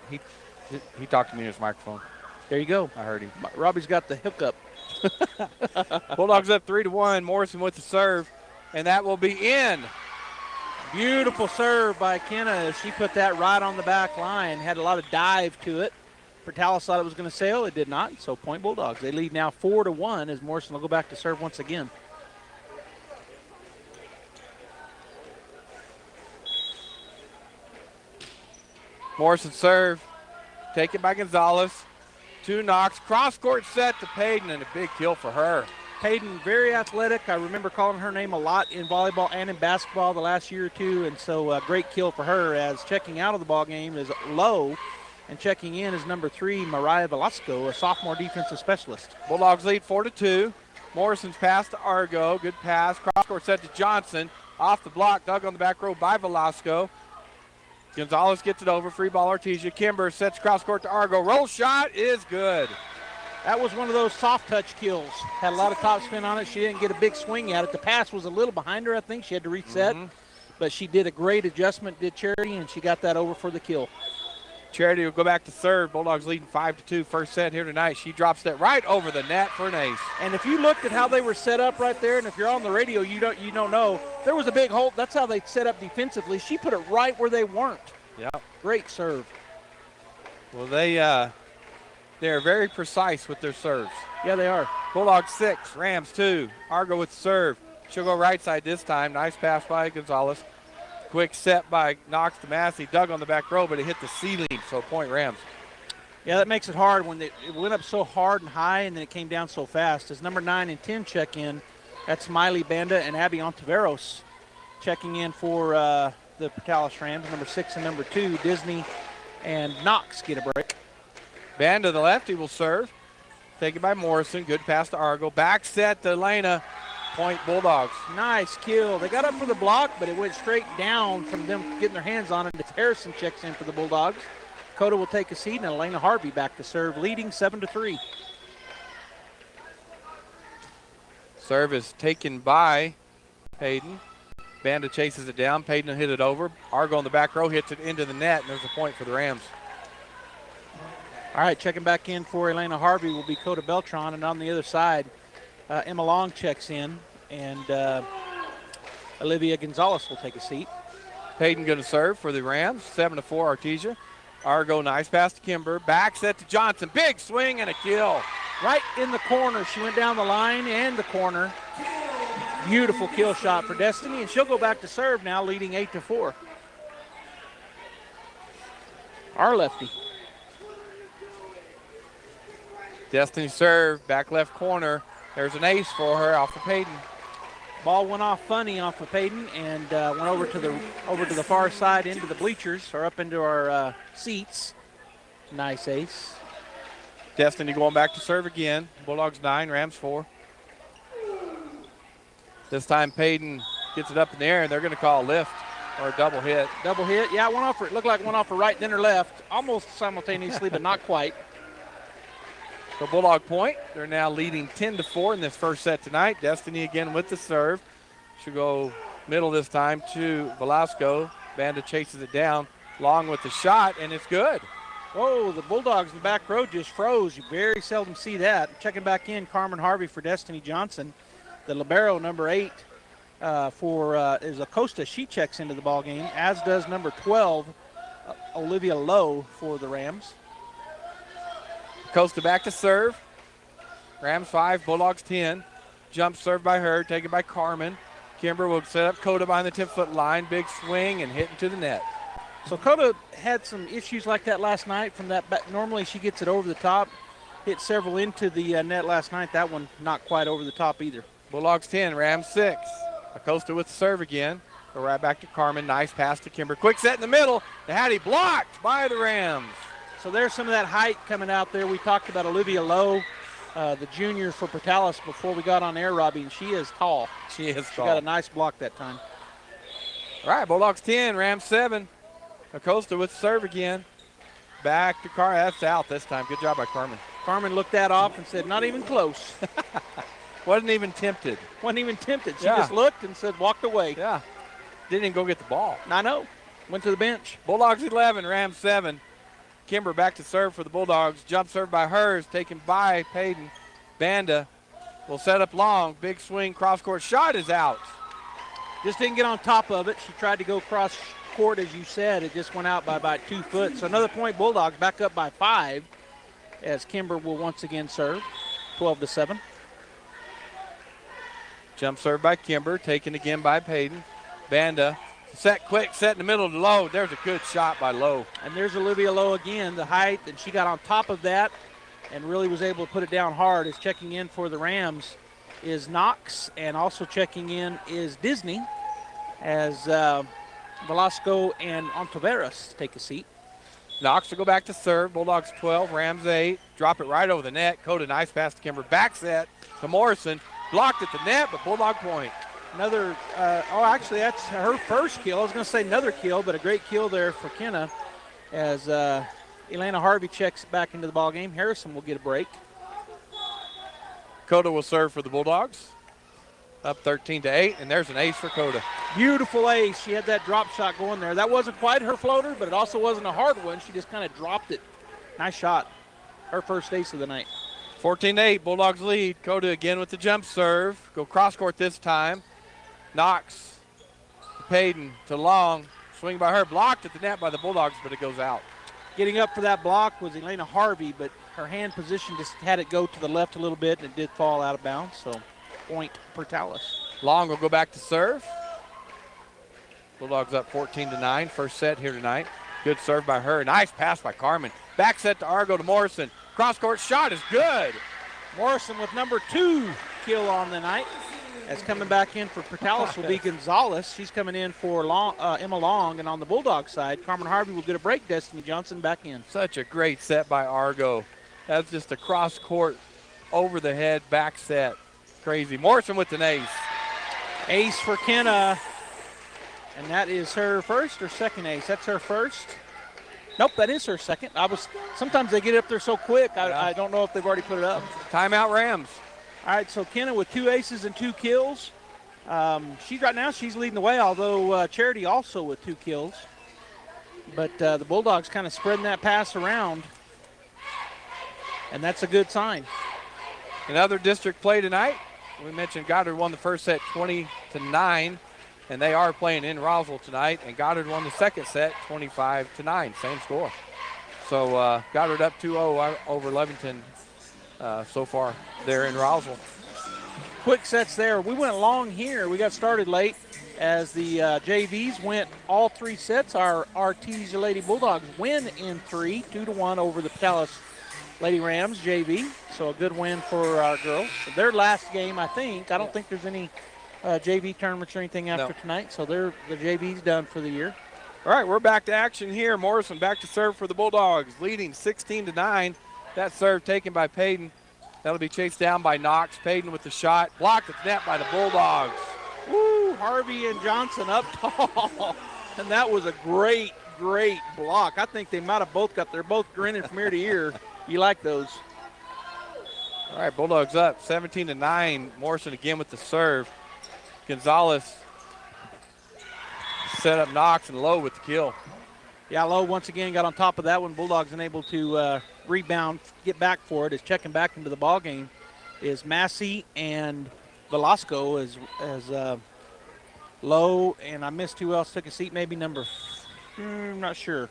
He talked to me in his microphone. There you go. I heard him. Robbie's got the hookup. Bulldogs up 3-1. Morrison with the serve, and that will be in. Beautiful serve by Kenna. She put that right on the back line. Had a lot of dive to it. Portales thought it was going to sail. It did not. So point Bulldogs. They lead now 4-1 as Morrison will go back to serve once again. Morrison serve. Taken by Gonzalez. To Knox. Cross-court set to Payton, and a big kill for her. Payton, very athletic. I remember calling her name a lot in volleyball and in basketball the last year or two, and so great kill for her as checking out of the ball game is Lowe, and checking in is number 3, Mariah Velasco, a sophomore defensive specialist. Bulldogs lead 4-2. Morrison's pass to Argo. Good pass. Cross-court set to Johnson. Off the block, dug on the back row by Velasco. Gonzalez gets it over. Free ball Artesia. Kimber sets cross-court to Argo. Roll shot is good. That was one of those soft touch kills. Had a lot of topspin on it. She didn't get a big swing at it. The pass was a little behind her, I think. She had to reset. But she did a great adjustment, did Charity, and she got that over for the kill. Charity will go back to serve. Bulldogs leading 5-2 first set here tonight. She drops that right over the net for an ace. And if you looked at how they were set up right there, and if you're on the radio, you don't know, there was a big hole. That's how they set up defensively. She put it right where they weren't. Yeah. Great serve. Well, they are very precise with their serves. Yeah, they are. Bulldogs 6, Rams 2. Argo with the serve. She'll go right side this time. Nice pass by Gonzalez. Quick set by Knox to Massey. Dug on the back row, but it hit the ceiling, so point Rams. Yeah, that makes it hard when it went up so hard and high and then it came down so fast. As number 9 and 10 check in, that's Miley Banda and Abby Ontiveros checking in for the Portales Rams. Number 6 and number 2, Disney and Knox get a break. Banda, the lefty, will serve. Taken by Morrison. Good pass to Argo. Back set to Elena. Point Bulldogs. Nice kill. They got up for the block, but it went straight down from them getting their hands on it. Harrison checks in for the Bulldogs. Coda will take a seat, and Elena Harvey back to serve, leading 7-3. Serve is taken by Payton. Banda chases it down. Payton will hit it over. Argo on the back row hits it into the net, and there's a point for the Rams. All right, checking back in for Elena Harvey will be Coda Beltran, and on the other side, Emma Long checks in, and Olivia Gonzalez will take a seat. Payton going to serve for the Rams. 7-4 Artesia. Argo, nice pass to Kimber. Back set to Johnson. Big swing and a kill. Right in the corner. She went down the line and the corner. Beautiful kill shot for Destiny, and she'll go back to serve now, leading 8-4. Our lefty. Destiny serve, back left corner. There's an ace for her off of Payton. Ball went off funny off of Payton and went over to the far side into the bleachers, or up into our seats. Nice ace. Destiny going back to serve again. Bulldogs 9, Rams 4. This time Payton gets it up in the air, and they're going to call a lift or a double hit. Double hit, yeah, it looked like one off her right, then her left, almost simultaneously, but not quite. So Bulldog point. They're now leading 10-4 in this first set tonight. Destiny again with the serve. She'll go middle this time to Velasco. Banda chases it down. Long with the shot, and it's good. Whoa, the Bulldogs in the back row just froze. You very seldom see that. Checking back in, Carmen Harvey for Destiny Johnson. The libero, number 8, is Acosta. She checks into the ball game, as does number 12, Olivia Lowe for the Rams. Acosta back to serve. Rams 5, Bulldogs 10. Jump serve by her, taken by Carmen. Kimber will set up Coda behind the 10-foot line. Big swing and hit into the net. So Coda had some issues like that last night from that back. Normally she gets it over the top. Hit several into the net last night. That one not quite over the top either. Bulldogs 10, Rams 6. Acosta with the serve again. Go right back to Carmen. Nice pass to Kimber. Quick set in the middle. The Hattie blocked by the Rams. So there's some of that height coming out there. We talked about Olivia Lowe, the junior for Portales, before we got on air, Robbie, and she is tall. She is She tall. got a nice block that time. All right, Bulldogs 10, Rams 7. Acosta with the serve again. Back to Carmen. That's out this time. Good job by Carmen. Carmen looked that off and said, not even close. Wasn't even tempted. Wasn't even tempted. She just looked and said, walked away. Yeah. Didn't even go get the ball. I know. Went to the bench. Bulldogs 11, Rams 7. Kimber back to serve for the Bulldogs. Jump serve by hers, taken by Payton. Banda will set up long. Big swing, cross-court shot is out. Just didn't get on top of it. She tried to go cross court, as you said. It just went out by about 2 foot. So another point, Bulldogs back up by 5 as Kimber will once again serve, 12-7. Jump serve by Kimber, taken again by Payton. Banda, set quick, set in the middle to Lowe. There's a good shot by Lowe. And there's Olivia Lowe again, the height, and she got on top of that and really was able to put it down hard. Is checking in for the Rams is Knox, and also checking in is Disney as Velasco and Ontiveros take a seat. Knox to go back to serve. Bulldogs 12, Rams 8. Drop it right over the net. Coda, nice pass to Kimber. Back set to Morrison. Blocked at the net, but Bulldog point. Another, actually that's her first kill. I was going to say another kill, but a great kill there for Kenna as Elena Harvey checks back into the ball game. Harrison will get a break. Coda will serve for the Bulldogs. Up 13-8, and there's an ace for Coda. Beautiful ace. She had that drop shot going there. That wasn't quite her floater, but it also wasn't a hard one. She just kind of dropped it. Nice shot. Her first ace of the night. 14-8, Bulldogs lead. Coda again with the jump serve. Go cross court this time. Knox to Payton to Long. Swing by her. Blocked at the net by the Bulldogs, but it goes out. Getting up for that block was Elena Harvey, but her hand position just had it go to the left a little bit, and it did fall out of bounds. So point Portales. Long will go back to serve. Bulldogs up 14-9. First set here tonight. Good serve by her. Nice pass by Carmen. Back set to Argo to Morrison. Cross-court shot is good. Morrison with number 2 kill on the night. As coming back in for Portales will be Gonzalez. She's coming in for Emma Long. And on the Bulldog side, Carmen Harvey will get a break. Destiny Johnson back in. Such a great set by Argo. That's just a cross-court, over-the-head back set. Crazy. Morrison with an ace. Ace for Kenna. And that is her first or second ace? That's her first. Nope, that is her second. Sometimes they get up there so quick, I don't know if they've already put it up. Timeout Rams. All right, so Kenna with 2 aces and 2 kills. She's leading the way, although Charity also with 2 kills. But the Bulldogs kind of spreading that pass around, and that's a good sign. Another district play tonight. We mentioned Goddard won the first set 20-9. And they are playing in Roswell tonight. And Goddard won the second set 25-9, same score. So Goddard up 2-0 over Levington so far there in Roswell. Quick sets there. We went long here. We got started late as the JVs went all 3 sets. Our Artesia Lady Bulldogs win in 3, 2-1 over the Portales Lady Rams JV. So a good win for our girls. Their last game, I think. I don't think there's any JV tournaments or anything after tonight, so the JV's done for the year. All right, we're back to action here. Morrison back to serve for the Bulldogs, leading 16-9. That serve taken by Payton. That'll be chased down by Knox. Payton with the shot, blocked at the net by the Bulldogs. Woo, Harvey and Johnson up tall, and that was a great block. I think they might have they're both grinning from ear to ear. You like those. All right, Bulldogs up 17-9. Morrison again with the serve. Gonzalez set up Knox and Lowe with the kill. Yeah, Lowe once again got on top of that one. Bulldogs unable to rebound, get back for it. Is checking back into the ball game is Massey and Velasco as Lowe, and I missed who else took a seat. Maybe I'm not sure.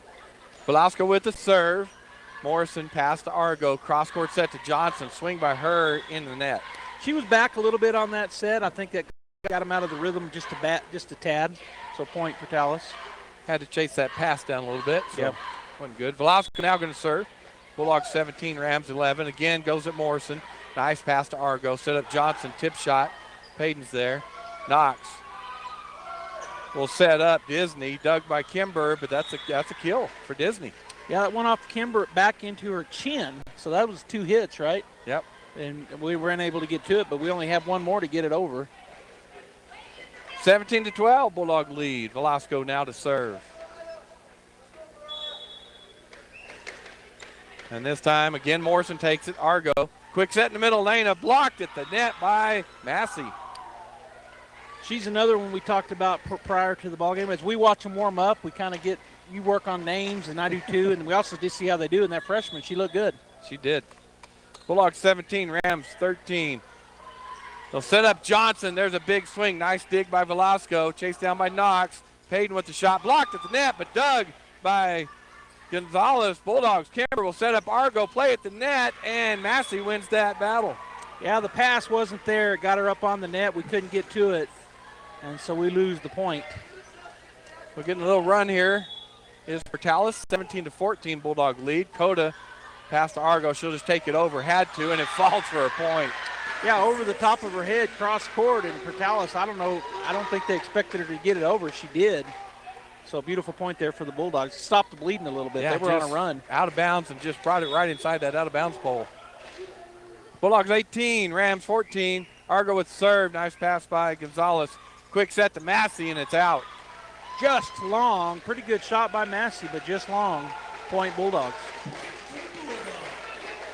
Velasco with the serve. Morrison pass to Argo. Cross court set to Johnson. Swing by her in the net. She was back a little bit on that set. I think that got him out of the rhythm just a tad. So point for Talis. Had to chase that pass down a little bit. So Yep. wasn't good. Velasco now going to serve. Bulldogs 17, Rams 11. Again goes at Morrison. Nice pass to Argo. Set up Johnson. Tip shot. Payton's there. Knox will set up Disney. Dug by Kimber, but that's a kill for Disney. Yeah, that went off Kimber back into her chin. So that was 2 hits, right? Yep. And we weren't able to get to it, but we only have one more to get it over. 17-12, Bulldog lead. Velasco now to serve. And this time, again, Morrison takes it. Argo, quick set in the middle lane, blocked at the net by Massey. She's another one we talked about prior to the ballgame. As we watch them warm up, we kind of you work on names, and I do too, and we also did see how they do. And that freshman, she looked good. She did. Bulldogs 17, Rams 13. They'll set up Johnson. There's a big swing. Nice dig by Velasco. Chased down by Knox. Payton with the shot. Blocked at the net, but dug by Gonzalez. Bulldogs. Kimber will set up Argo. Play at the net, and Massey wins that battle. Yeah, the pass wasn't there. It got her up on the net. We couldn't get to it, and so we lose the point. We're getting a little run here. Is Portalis. 17-14 Bulldog lead. Coda pass to Argo. She'll just take it over. Had to, and it falls for a point. Yeah, over the top of her head, cross court, and Portalis, I don't know, I don't think they expected her to get it over. She did. So a beautiful point there for the Bulldogs. Stopped the bleeding a little bit. Yeah, they were on a run. Out of bounds and just brought it right inside that out of bounds pole. Bulldogs 18, Rams 14. Argo with serve. Nice pass by Gonzalez. Quick set to Massey, and it's out. Just long. Pretty good shot by Massey, but just long. Point Bulldogs.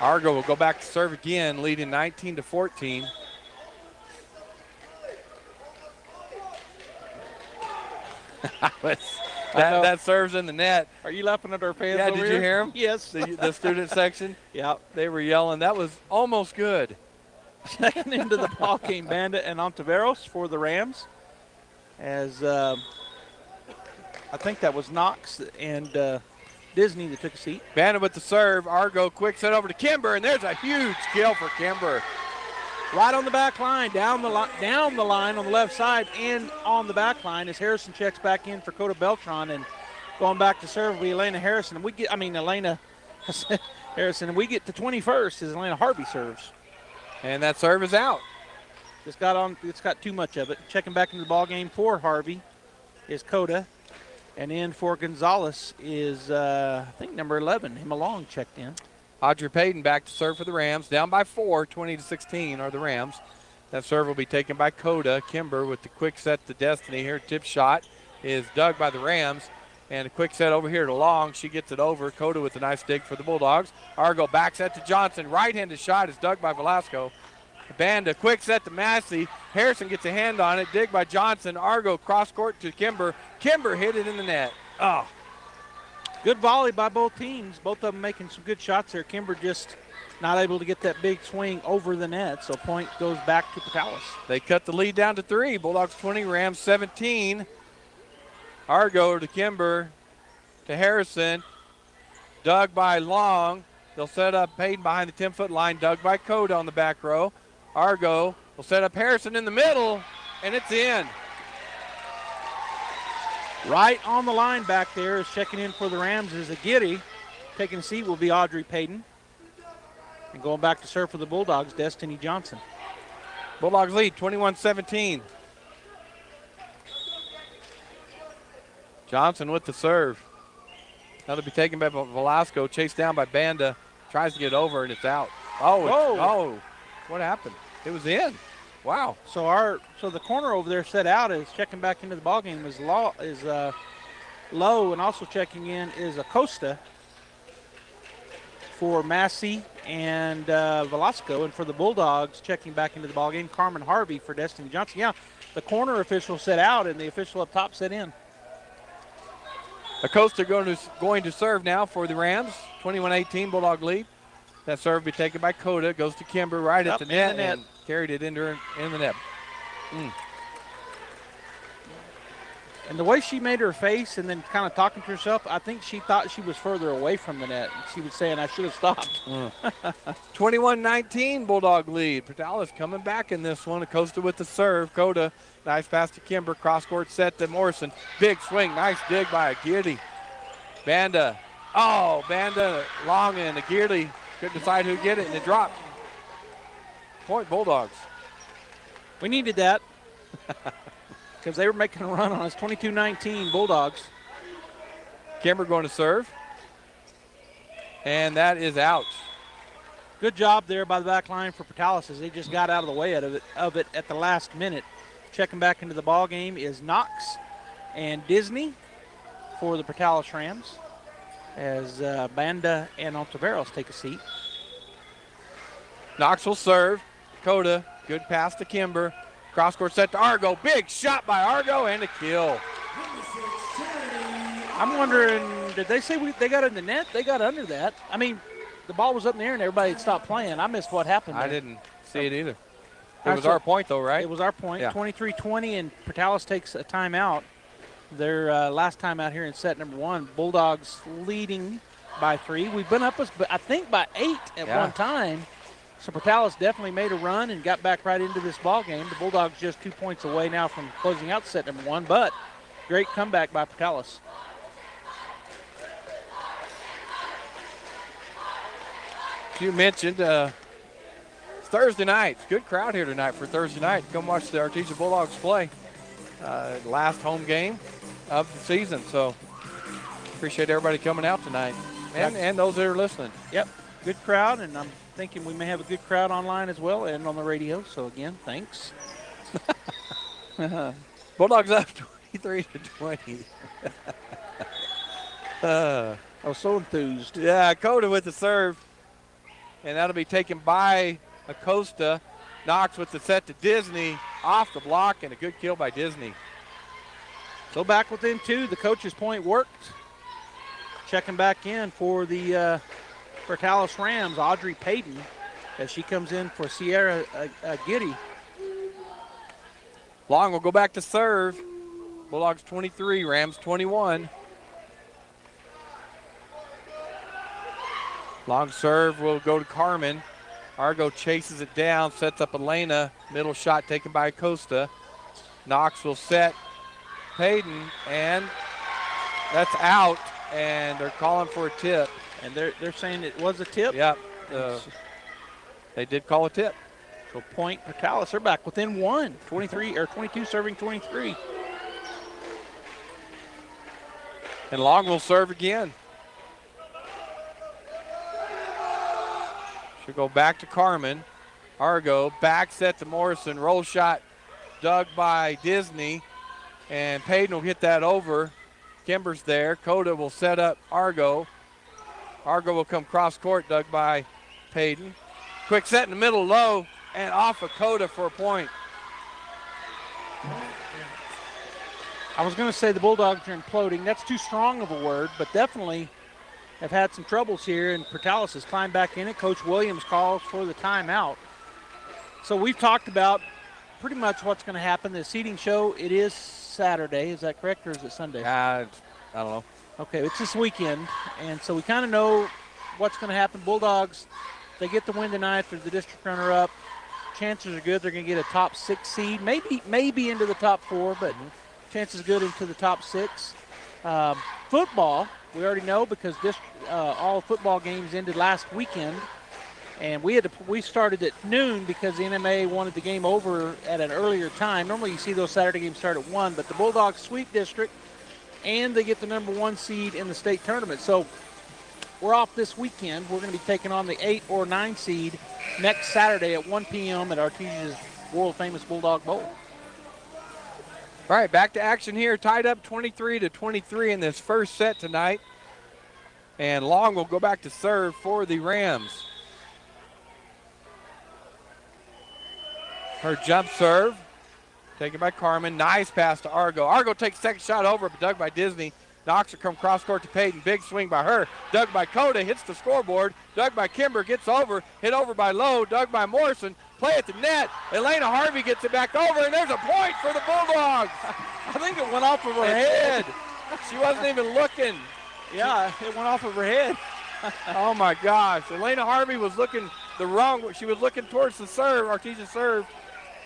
Argo will go back to serve again, leading 19-14. that serves in the net. Are you laughing at our fans? Yeah, over did here? you hear them? Yes. The student section? Yeah. They were yelling. That was almost good. Second into the ball game, Bandit and Ontiveros for the Rams. As I think that was Knox and Disney that took a seat. Bandit with the serve. Argo quick set over to Kimber, and there's a huge kill for Kimber. Right on the back line, down the line on the left side and on the back line as Harrison checks back in for Coda Beltran, and going back to serve will be Elena Harrison. And Elena Harrison, and we get to 21st as Elena Harvey serves. And that serve is out. It's got too much of it. Checking back into the ball game for Harvey is Coda. And in for Gonzalez is, I think, number 11. Him Long checked in. Audrey Payton back to serve for the Rams. Down by 4, 20-16 are the Rams. That serve will be taken by Coda. Kimber with the quick set to Destiny here. Tip shot is dug by the Rams. And a quick set over here to Long. She gets it over. Coda with a nice dig for the Bulldogs. Argo back set to Johnson. Right-handed shot is dug by Velasco. Banda, quick set to Massey. Harrison gets a hand on it. Dig by Johnson. Argo cross court to Kimber. Kimber hit it in the net. Oh. Good volley by both teams. Both of them making some good shots there. Kimber just not able to get that big swing over the net. So point goes back to Portalis. They cut the lead down to 3. Bulldogs 20, Rams 17. Argo to Kimber to Harrison. Dug by Long. They'll set up Payton behind the 10-foot line. Dug by Coda on the back row. Argo will set up Harrison in the middle, and it's in. Right on the line back there is checking in for the Rams is a Giddy. Taking a seat will be Audrey Payton. And going back to serve for the Bulldogs, Destiny Johnson. Bulldogs lead 21-17. Johnson with the serve. That'll be taken by Velasco, chased down by Banda. Tries to get over, and it's out. Oh, what happened? It was in. Wow. So the corner over there set out is checking back into the ballgame is Low, and also checking in is Acosta for Massey and Velasco, and for the Bulldogs checking back into the ballgame, Carmen Harvey for Destiny Johnson. Yeah, the corner official set out, and the official up top set in. Acosta going to serve now for the Rams. 21-18 Bulldog lead. That serve will be taken by Coda. Goes to Kimber right at the net and carried it in the net. And the way she made her face and then kind of talking to herself, I think she thought she was further away from the net. She was saying, I should have stopped. 21-19 Bulldog lead. Portales coming back in this one. Acosta with the serve. Coda, nice pass to Kimber. Cross-court set to Morrison. Big swing. Nice dig by Aguirre. Banda. Oh, Banda long and Aguirre couldn't decide who'd get it, and it dropped. Point Bulldogs. We needed that because they were making a run on us. 22-19 Bulldogs. Kimber going to serve. And that is out. Good job there by the back line for Portales as they just got out of the way of it at the last minute. Checking back into the ball game is Knox and Disney for the Portales Rams as Banda and Ontiveros take a seat. Knox will serve. Coda, good pass to Kimber. Cross-court set to Argo. Big shot by Argo and a kill. I'm wondering, did they say they got in the net? They got under that. I mean, the ball was up in the air and everybody had stopped playing. I missed what happened there. I didn't see it either. It was our point, though, right? It was our point. Yeah. 23-20, and Portales takes a timeout. Their last time out here in set number one. Bulldogs leading by 3. We've been up, I think, by 8 at one time. So Portales definitely made a run and got back right into this ball game. The Bulldogs just 2 points away now from closing out set number 1, but great comeback by Portales. You mentioned Thursday night. Good crowd here tonight for Thursday night. Come watch the Artesia Bulldogs play. Last home game of the season. So appreciate everybody coming out tonight and those that are listening. Yep, good crowd, and I'm thinking we may have a good crowd online as well and on the radio. So again, thanks. Bulldogs up 23-20. I was so enthused. Yeah, Coda with the serve. And that'll be taken by Acosta. Knox with the set to Disney. Off the block and a good kill by Disney. So back within 2. The coach's point worked. Checking back in for the Portales Rams, Audrey Payton, as she comes in for Sierra Giddy. Long will go back to serve. Bulldogs 23, Rams 21. Long serve will go to Carmen. Argo chases it down, sets up Elena. Middle shot taken by Acosta. Knox will set Payton, and that's out, and they're calling for a tip. And they're saying it was a tip? Yep. They did call a tip. So point Portales, they're back within 1. 22 serving 23. And Long will serve again. She'll go back to Carmen. Argo, back set to Morrison. Roll shot dug by Disney. And Payton will hit that over. Kimber's there. Coda will set up Argo. Argo will come cross court, dug by Payton. Quick set in the middle, low, and off of Coda for a point. I was going to say the Bulldogs are imploding. That's too strong of a word, but definitely have had some troubles here, and Portales has climbed back in it. Coach Williams calls for the timeout. So we've talked about pretty much what's going to happen. The seating show, it is Saturday. Is that correct, or is it Sunday? I don't know. Okay, it's this weekend, and so we kind of know what's going to happen. Bulldogs, they get the win tonight. They're the district runner-up. Chances are good they're going to get a top 6 seed, maybe into the top 4, but chances good into the top 6. Football, we already know because all football games ended last weekend, and we started at noon because the NMA wanted the game over at an earlier time. Normally you see those Saturday games start at 1, but the Bulldogs sweep district, and they get the number 1 seed in the state tournament. So we're off this weekend. We're going to be taking on the 8 or 9 seed next Saturday at 1 p.m. at Artesia's world-famous Bulldog Bowl. All right, back to action here. Tied up 23-23 in this first set tonight. And Long will go back to serve for the Rams. Her jump serve, taken by Carmen. Nice pass to Argo. Argo takes second shot over, but dug by Disney. Knox will come cross court to Payton. Big swing by her. Dug by Coda, hits the scoreboard. Dug by Kimber, gets over. Hit over by Lowe. Dug by Morrison. Play at the net. Elena Harvey gets it back over, and there's a point for the Bulldogs. I think it went off of her head. She wasn't even looking. Yeah, it went off of her head. Oh, my gosh. Elena Harvey was looking the wrong way. She was looking towards the serve, Artesia serve,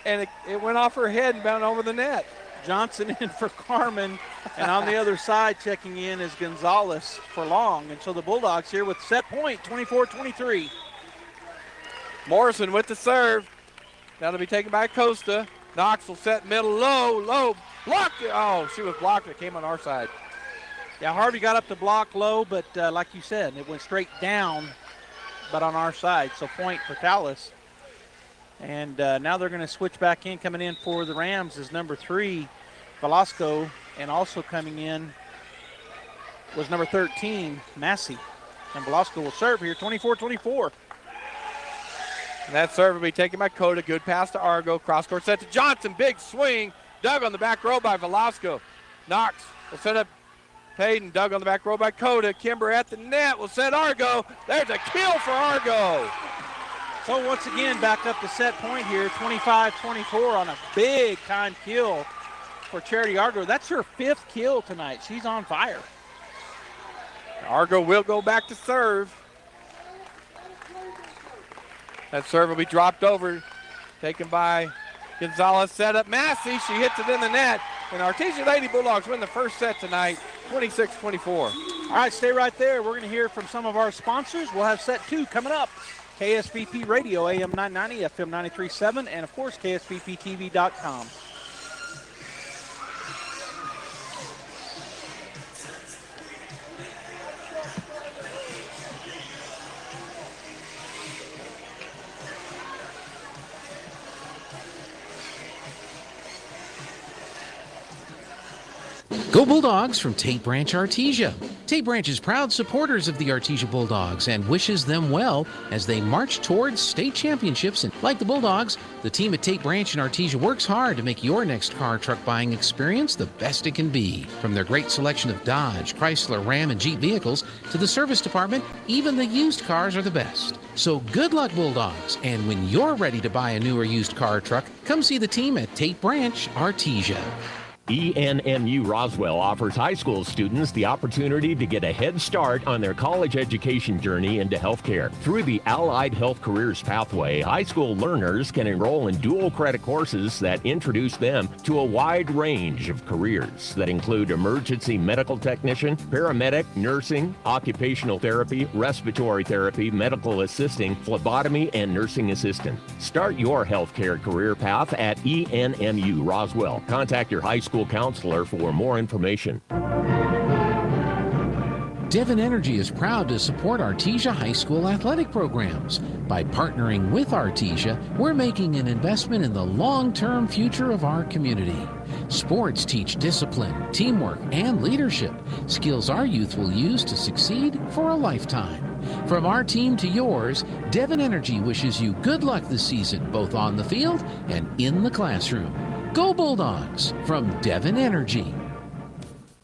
and it went off her head and bound over the net. Johnson in for Carmen, and on the other side checking in is Gonzalez for Long. And so the Bulldogs here with set point, 24-23. Morrison with the serve. That'll be taken by Costa. Knox will set middle, low, blocked it. Oh, she was blocked. It came on our side. Yeah, Harvey got up to block low, but like you said, it went straight down, but on our side. So point for Tallis. And now they're going to switch back in. Coming in for the Rams is number 3, Velasco, and also coming in was number 13, Massey. And Velasco will serve here, 24-24. And that serve will be taken by Coda. Good pass to Argo. Cross court set to Johnson. Big swing. Dug on the back row by Velasco. Knox will set up Payton. Dug on the back row by Coda. Kimber at the net will set Argo. There's a kill for Argo. So once again, back up to set point here, 25-24 on a big time kill for Charity Argo. That's her 5th kill tonight. She's on fire. Argo will go back to serve. That serve will be dropped over, taken by Gonzalez. Set up Massey. She hits it in the net. And Artesia Lady Bulldogs win the first set tonight, 26-24. All right, stay right there. We're going to hear from some of our sponsors. We'll have set 2 coming up. KSVP Radio, AM 990, FM 93.7, and, of course, KSVPTV.com. Go Bulldogs from Tate Branch Artesia. Tate Branch is proud supporters of the Artesia Bulldogs and wishes them well as they march towards state championships. And like the Bulldogs, the team at Tate Branch and Artesia works hard to make your next car or truck buying experience the best it can be. From their great selection of Dodge, Chrysler, Ram, and Jeep vehicles to the service department, even the used cars are the best. So good luck, Bulldogs. And when you're ready to buy a new or used car or truck, come see the team at Tate Branch Artesia. ENMU Roswell offers high school students the opportunity to get a head start on their college education journey into healthcare. Through the Allied Health Careers Pathway, high school learners can enroll in dual credit courses that introduce them to a wide range of careers that include emergency medical technician, paramedic, nursing, occupational therapy, respiratory therapy, medical assisting, phlebotomy, and nursing assistant. Start your healthcare career path at ENMU Roswell. Contact your high school counselor for more information. Devon Energy is proud to support Artesia High School athletic programs. By partnering with Artesia, we're making an investment in the long-term future of our community. Sports teach discipline, teamwork, and leadership, skills our youth will use to succeed for a lifetime. From our team to yours, Devon Energy wishes you good luck this season, both on the field and in the classroom. Go Bulldogs from Devon Energy.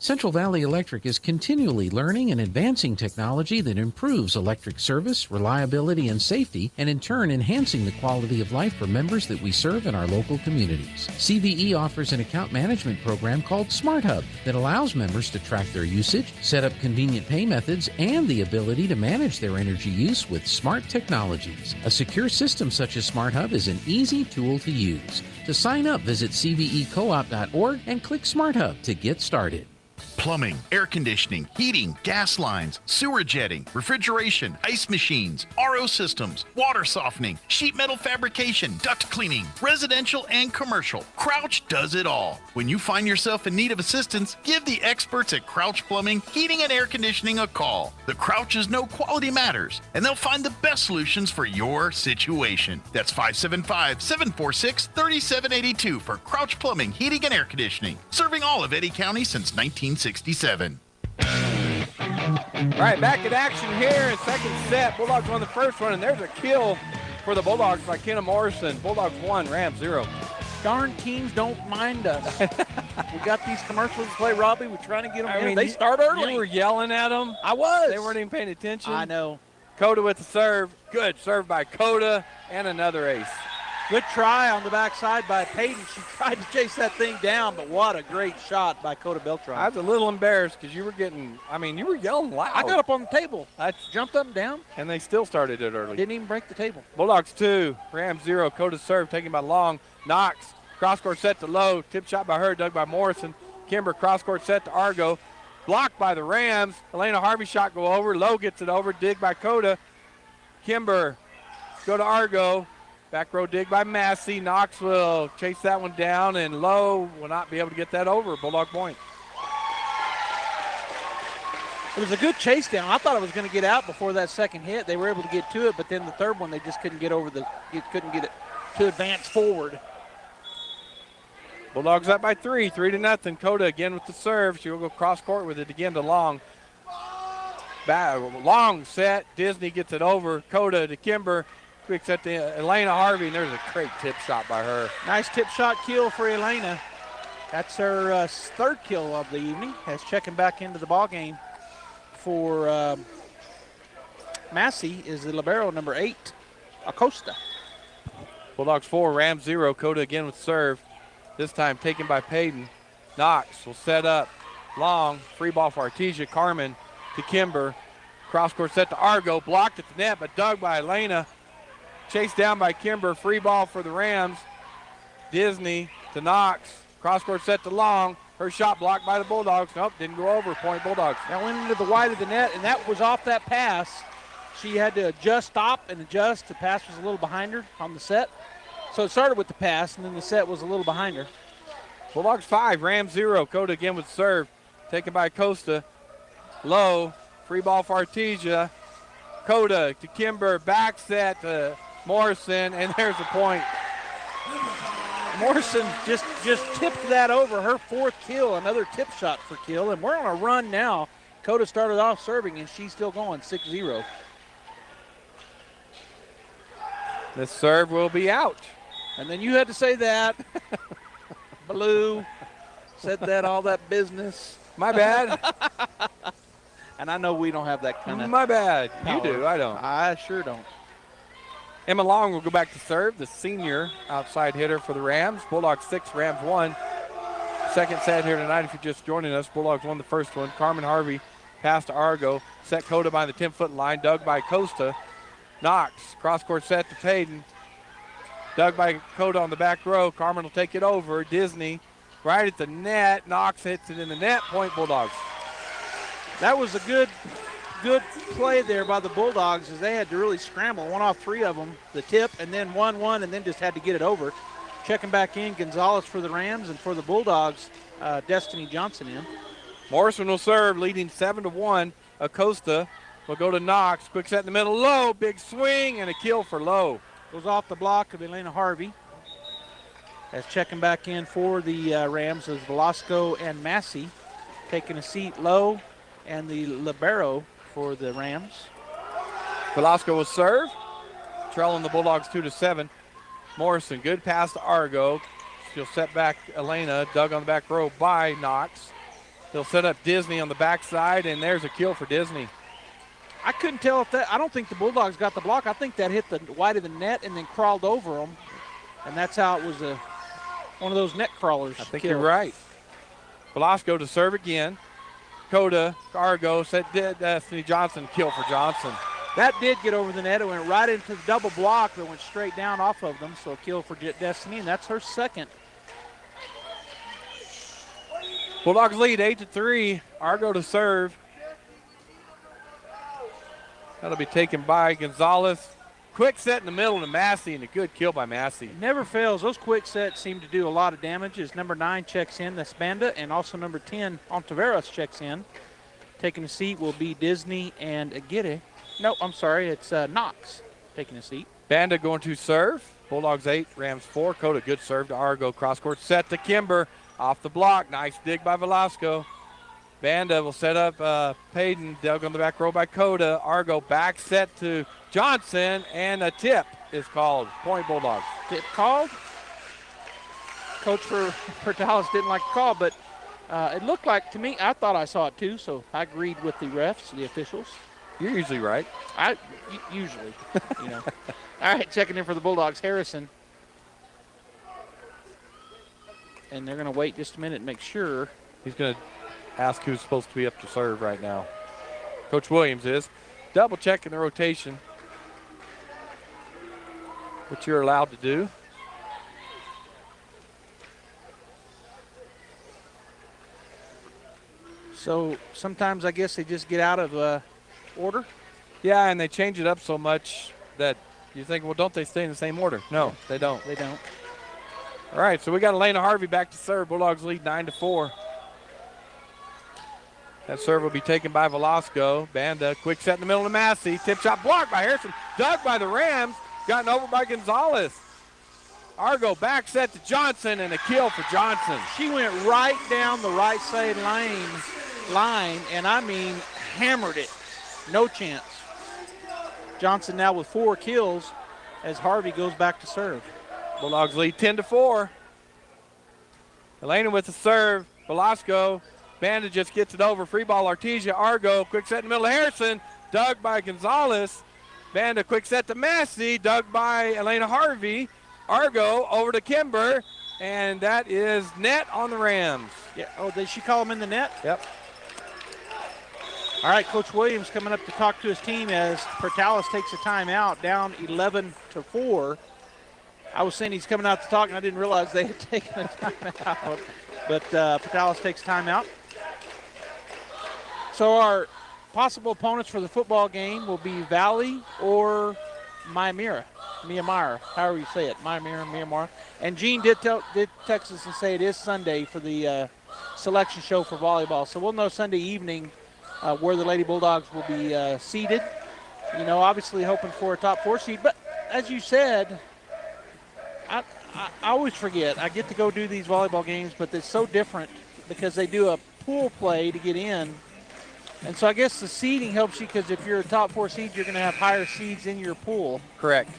Central Valley Electric is continually learning and advancing technology that improves electric service, reliability, and safety, and in turn enhancing the quality of life for members that we serve in our local communities. CVE offers an account management program called Smart Hub that allows members to track their usage, set up convenient pay methods, and the ability to manage their energy use with smart technologies. A secure system such as Smart Hub is an easy tool to use. To sign up, visit cvecoop.org and click Smart Hub to get started. Plumbing, air conditioning, heating, gas lines, sewer jetting, refrigeration, ice machines, RO systems, water softening, sheet metal fabrication, duct cleaning, residential and commercial. Crouch does it all. When you find yourself in need of assistance, give the experts at Crouch Plumbing, Heating and Air Conditioning a call. The Crouches know quality matters, and they'll find the best solutions for your situation. That's 575-746-3782 for Crouch Plumbing, Heating and Air Conditioning, serving all of Eddy County since 1967. All right, back in action here in second set. Bulldogs won the first one, and there's a kill for the Bulldogs by Kenna Morrison. Bulldogs 1, Rams 0. Darn teams don't mind us. We got these commercials to play, Robbie. We're trying to get them in. They start early. You were yelling at them. I was. They weren't even paying attention. I know. Coda with the serve. Good serve by Coda, and another ace. Good try on the backside by Peyton. She tried to chase that thing down, but what a great shot by Coda Beltran. I was a little embarrassed because you were yelling loud. I got up on the table. I jumped up and down. And they still started it early. Didn't even break the table. Bulldogs 2, Rams 0. Coda serve taken by Long. Knox, cross-court set to Lowe. Tip shot by her, dug by Morrison. Kimber, cross-court set to Argo. Blocked by the Rams. Elena Harvey shot go over. Lowe gets it over. Dig by Coda. Kimber, go to Argo. Back row dig by Massey. Knox will chase that one down, and Lowe will not be able to get that over. Bulldog point. It was a good chase down. I thought it was going to get out before that second hit. They were able to get to it, but then the third one they just couldn't get over couldn't get it to advance forward. Bulldogs up by 3 0. Coda again with the serve. She will go cross court with it again to Long. Long set. Disney gets it over. Coda to Kimber. Quick set to Elena Harvey, and there's a great tip shot by her. Nice tip shot kill for Elena. That's her third kill of the evening. As checking back into the ball game for Massey is the libero number 8, Acosta. Bulldogs 4, Rams 0. Coda again with serve. This time taken by Payton. Knox will set up. Long, free ball for Artesia. Carmen to Kimber. Cross-court set to Argo. Blocked at the net, but dug by Elena. Chased down by Kimber. Free ball for the Rams. Disney to Knox. Cross-court set to Long. Her shot blocked by the Bulldogs. Nope, didn't go over. Point Bulldogs. That went into the wide of the net, and that was off that pass. She had to stop and adjust. The pass was a little behind her on the set. So it started with the pass, and then the set was a little behind her. Bulldogs 5, Rams 0. Coda again with serve. Taken by Costa. Low. Free ball for Artesia. Coda to Kimber. Back set to Morrison, and there's the point. Morrison just tipped that over. Her 4th kill, another tip shot for kill, and we're on a run now. Coda started off serving, and she's still going 6-0. This serve will be out. And then you had to say that. Blue said that, all that business. My bad. And I know we don't have that kind of My bad. power. You do. I don't. I sure don't. Emma Long will go back to serve, the senior outside hitter for the Rams. Bulldogs 6, Rams 1. Second set here tonight if you're just joining us. Bulldogs won the first one. Carmen Harvey pass to Argo. Set Coda by the 10-foot line. Dug by Costa. Knox. Cross-court set to Payton. Dug by Coda on the back row. Carmen will take it over. Disney right at the net. Knox hits it in the net. Point Bulldogs. That was a good play there by the Bulldogs as they had to really scramble. 1 off 3 of them. The tip and then 1-1 and then just had to get it over. Checking back in, Gonzalez for the Rams, and for the Bulldogs, Destiny Johnson in. Morrison will serve, leading 7-1. Acosta will go to Knox. Quick set in the middle. Low, big swing, and a kill for Lowe. Goes off the block of Elena Harvey. As checking back in for the Rams is Velasco and Massey. Taking a seat, Lowe, and the libero for the Rams. Velasco will serve, trailing the Bulldogs 2-7. Morrison, good pass to Argo. She'll set back Elena, dug on the back row by Knox. He'll set up Disney on the backside, and there's a kill for Disney. I couldn't tell if that, I don't think the Bulldogs got the block. I think that hit the wide of the net and then crawled over them. And that's how it was one of those net crawlers. I think you're right. Velasco to serve again. Coda, Argo, set Destiny Johnson, kill for Johnson. That did get over the net. It went right into the double block that went straight down off of them. So a kill for Destiny, and that's her second. Bulldogs lead 8-3. Argo to serve. That'll be taken by Gonzalez. Quick set in the middle to Massey, and a good kill by Massey. Never fails. Those quick sets seem to do a lot of damage. As number 9 checks in, that's Banda, and also number 10, Ontiveros, checks in. Taking a seat will be Disney and Aguirre. No, I'm sorry, it's Knox taking a seat. Banda going to serve. Bulldogs 8, Rams 4. Coda, good serve to Argo. Cross-court set to Kimber. Off the block. Nice dig by Velasco. Banda will set up Payton. Dug on the back row by Coda. Argo back set to Johnson, and a tip is called. Point Bulldogs. Tip called. Coach for Dallas didn't like the call, but it looked like to me, I thought I saw it too, so I agreed with the refs, the officials. You're usually right. Usually, you know. All right, checking in for the Bulldogs, Harrison and they're going to wait just a minute and make sure. He's going to ask who's supposed to be up to serve right now. Coach Williams is. Double checking the rotation, which you're allowed to do. So sometimes I guess they just get out of order. Yeah, and they change it up so much that you think, well, don't they stay in the same order? No, they don't. They don't. All right, so we got Elena Harvey back to serve. Bulldogs lead 9-4. That serve will be taken by Velasco. Banda, quick set in the middle of Massey. Tip shot blocked by Harrison. Dug by the Rams. Gotten over by Gonzalez. Argo back set to Johnson, and a kill for Johnson. She went right down the right side line, and I mean hammered it. No chance. Johnson now with 4 kills as Harvey goes back to serve. Bulldogs lead 10-4. Elena with the serve. Velasco. Banda just gets it over. Free ball, Artesia. Argo. Quick set in the middle of Harrison. Dug by Gonzalez. Banda quick set to Massey. Dug by Elena Harvey. Argo over to Kimber. And that is net on the Rams. Yeah. Oh, did she call him in the net? Yep. All right, Coach Williams coming up to talk to his team as Portales takes a timeout, down 11-4. I was saying he's coming out to talk, and I didn't realize they had taken a timeout. But Portales takes timeout. So our possible opponents for the football game will be Valley or Myanmar, however you say it, Myanmar. And Gene did text us and say it is Sunday for the selection show for volleyball. So we'll know Sunday evening where the Lady Bulldogs will be seated. You know, obviously hoping for a top 4 seed. But as you said, I always forget. I get to go do these volleyball games, but it's so different because they do a pool play to get in. And so I guess the seeding helps you because if you're a top 4 seed, you're going to have higher seeds in your pool. Correct.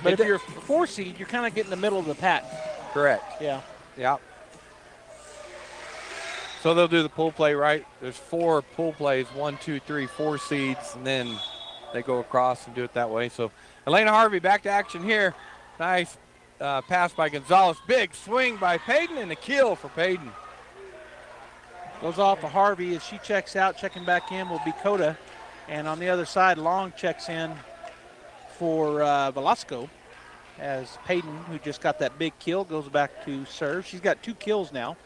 But if you're a 4 seed, you're kind of getting the middle of the pack. Correct. Yeah. Yeah. So they'll do the pool play, right? There's 4 pool plays, 1, 2, 3, 4 seeds, and then they go across and do it that way. So Elena Harvey back to action here. Nice pass by Gonzalez. Big swing by Payton and a kill for Payton. Goes off of Harvey as she checks out. Checking back in will be Coda. And on the other side, Long checks in for Velasco as Payton, who just got that big kill, goes back to serve. She's got 2 kills now.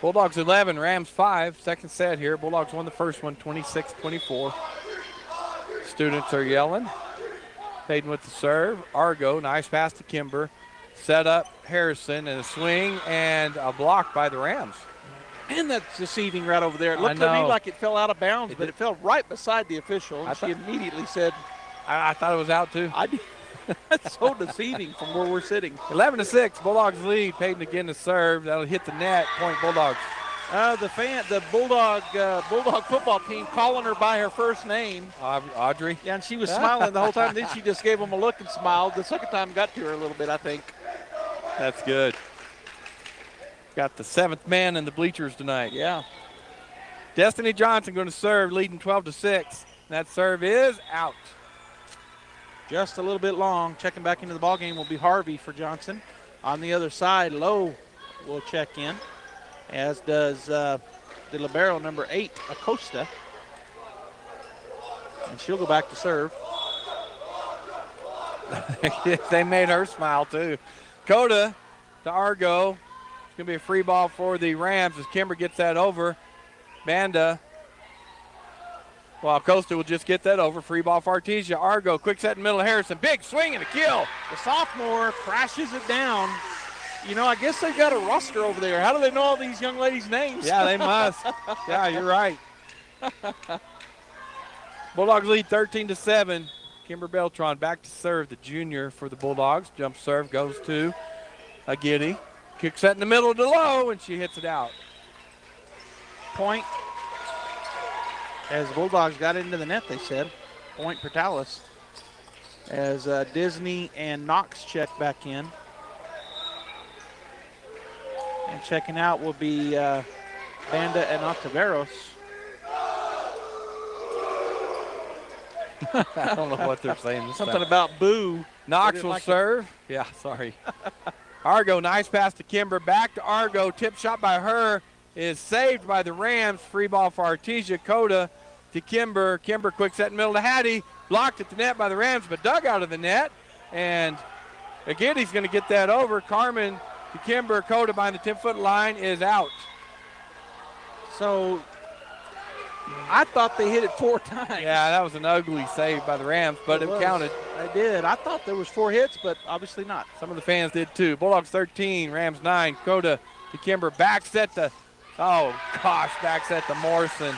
Bulldogs 11, Rams 5. Second set here. Bulldogs won the first one, 26-24. Students are yelling. Payton with the serve. Argo, nice pass to Kimber. Set up Harrison and a swing and a block by the Rams. And that's deceiving right over there. It looked to me like it fell out of bounds, but it fell right beside the official. And she immediately said, I thought it was out too. That's so deceiving from where we're sitting. 11-6, Bulldogs lead. Payton again to serve. That'll hit the net. Point Bulldogs. The Bulldog football team calling her by her first name. Audrey. Yeah, and she was smiling the whole time. Then she just gave them a look and smiled. The second time got to her a little bit, I think. That's good. Got the 7th man in the bleachers tonight. Yeah. Destiny Johnson going to serve, leading 12-6. That serve is out. Just a little bit long. Checking back into the ballgame will be Harvey for Johnson. On the other side, Lowe will check in, as does the libero number 8, Acosta. And she'll go back to serve. They made her smile too. Coda to Argo. It's going to be a free ball for the Rams as Kimber gets that over. Banda. Well, Acosta will just get that over. Free ball for Artesia. Argo, quick set in the middle of Harrison. Big swing and a kill. The sophomore crashes it down. You know, I guess they've got a roster over there. How do they know all these young ladies' names? Yeah, they must. Yeah, you're right. Bulldogs lead 13-7. Kimber Beltran back to serve, the junior for the Bulldogs. Jump serve goes to Agidi. Kick set in the middle to Lowe, and she hits it out. Point. As Bulldogs got into the net, they said. Point Portales. As Disney and Knox check back in. And checking out will be Banda and Ontiveros. I don't know what they're saying this Something time. about boo. Knox will serve. Yeah, sorry. Argo, nice pass to Kimber. Back to Argo. Tip shot by her is saved by the Rams. Free ball for Artesia. Coda to Kimber. Kimber quick set in the middle to Hattie. Blocked at the net by the Rams, but dug out of the net. And again, he's going to get that over. Carmen to Kimber. Coda behind the 10-foot line is out. So I thought they hit it 4 times. Yeah, that was an ugly save by the Rams, but it counted. I did. I thought there was 4 hits, but obviously not. Some of the fans did too. Bulldogs 13, Rams 9. Coda to Kimber. Back set to, back set to Morrison.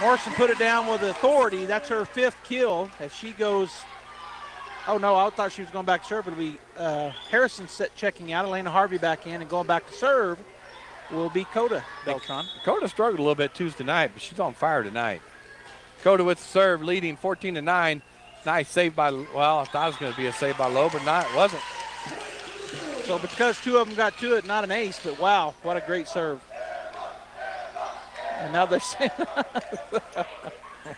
Morrison put it down with authority. That's her 5th kill as she goes. Oh, no, I thought she was going back to serve. It'll be Harrison checking out. Elena Harvey back in and going back to serve will be Coda Beltran. Coda struggled a little bit Tuesday night, but she's on fire tonight. Coda with the serve, leading 14-9. Nice save by, well, I thought it was going to be a save by Lowe, but it wasn't. So because 2 of them got to it, not an ace, but wow, what a great serve. And now they're saying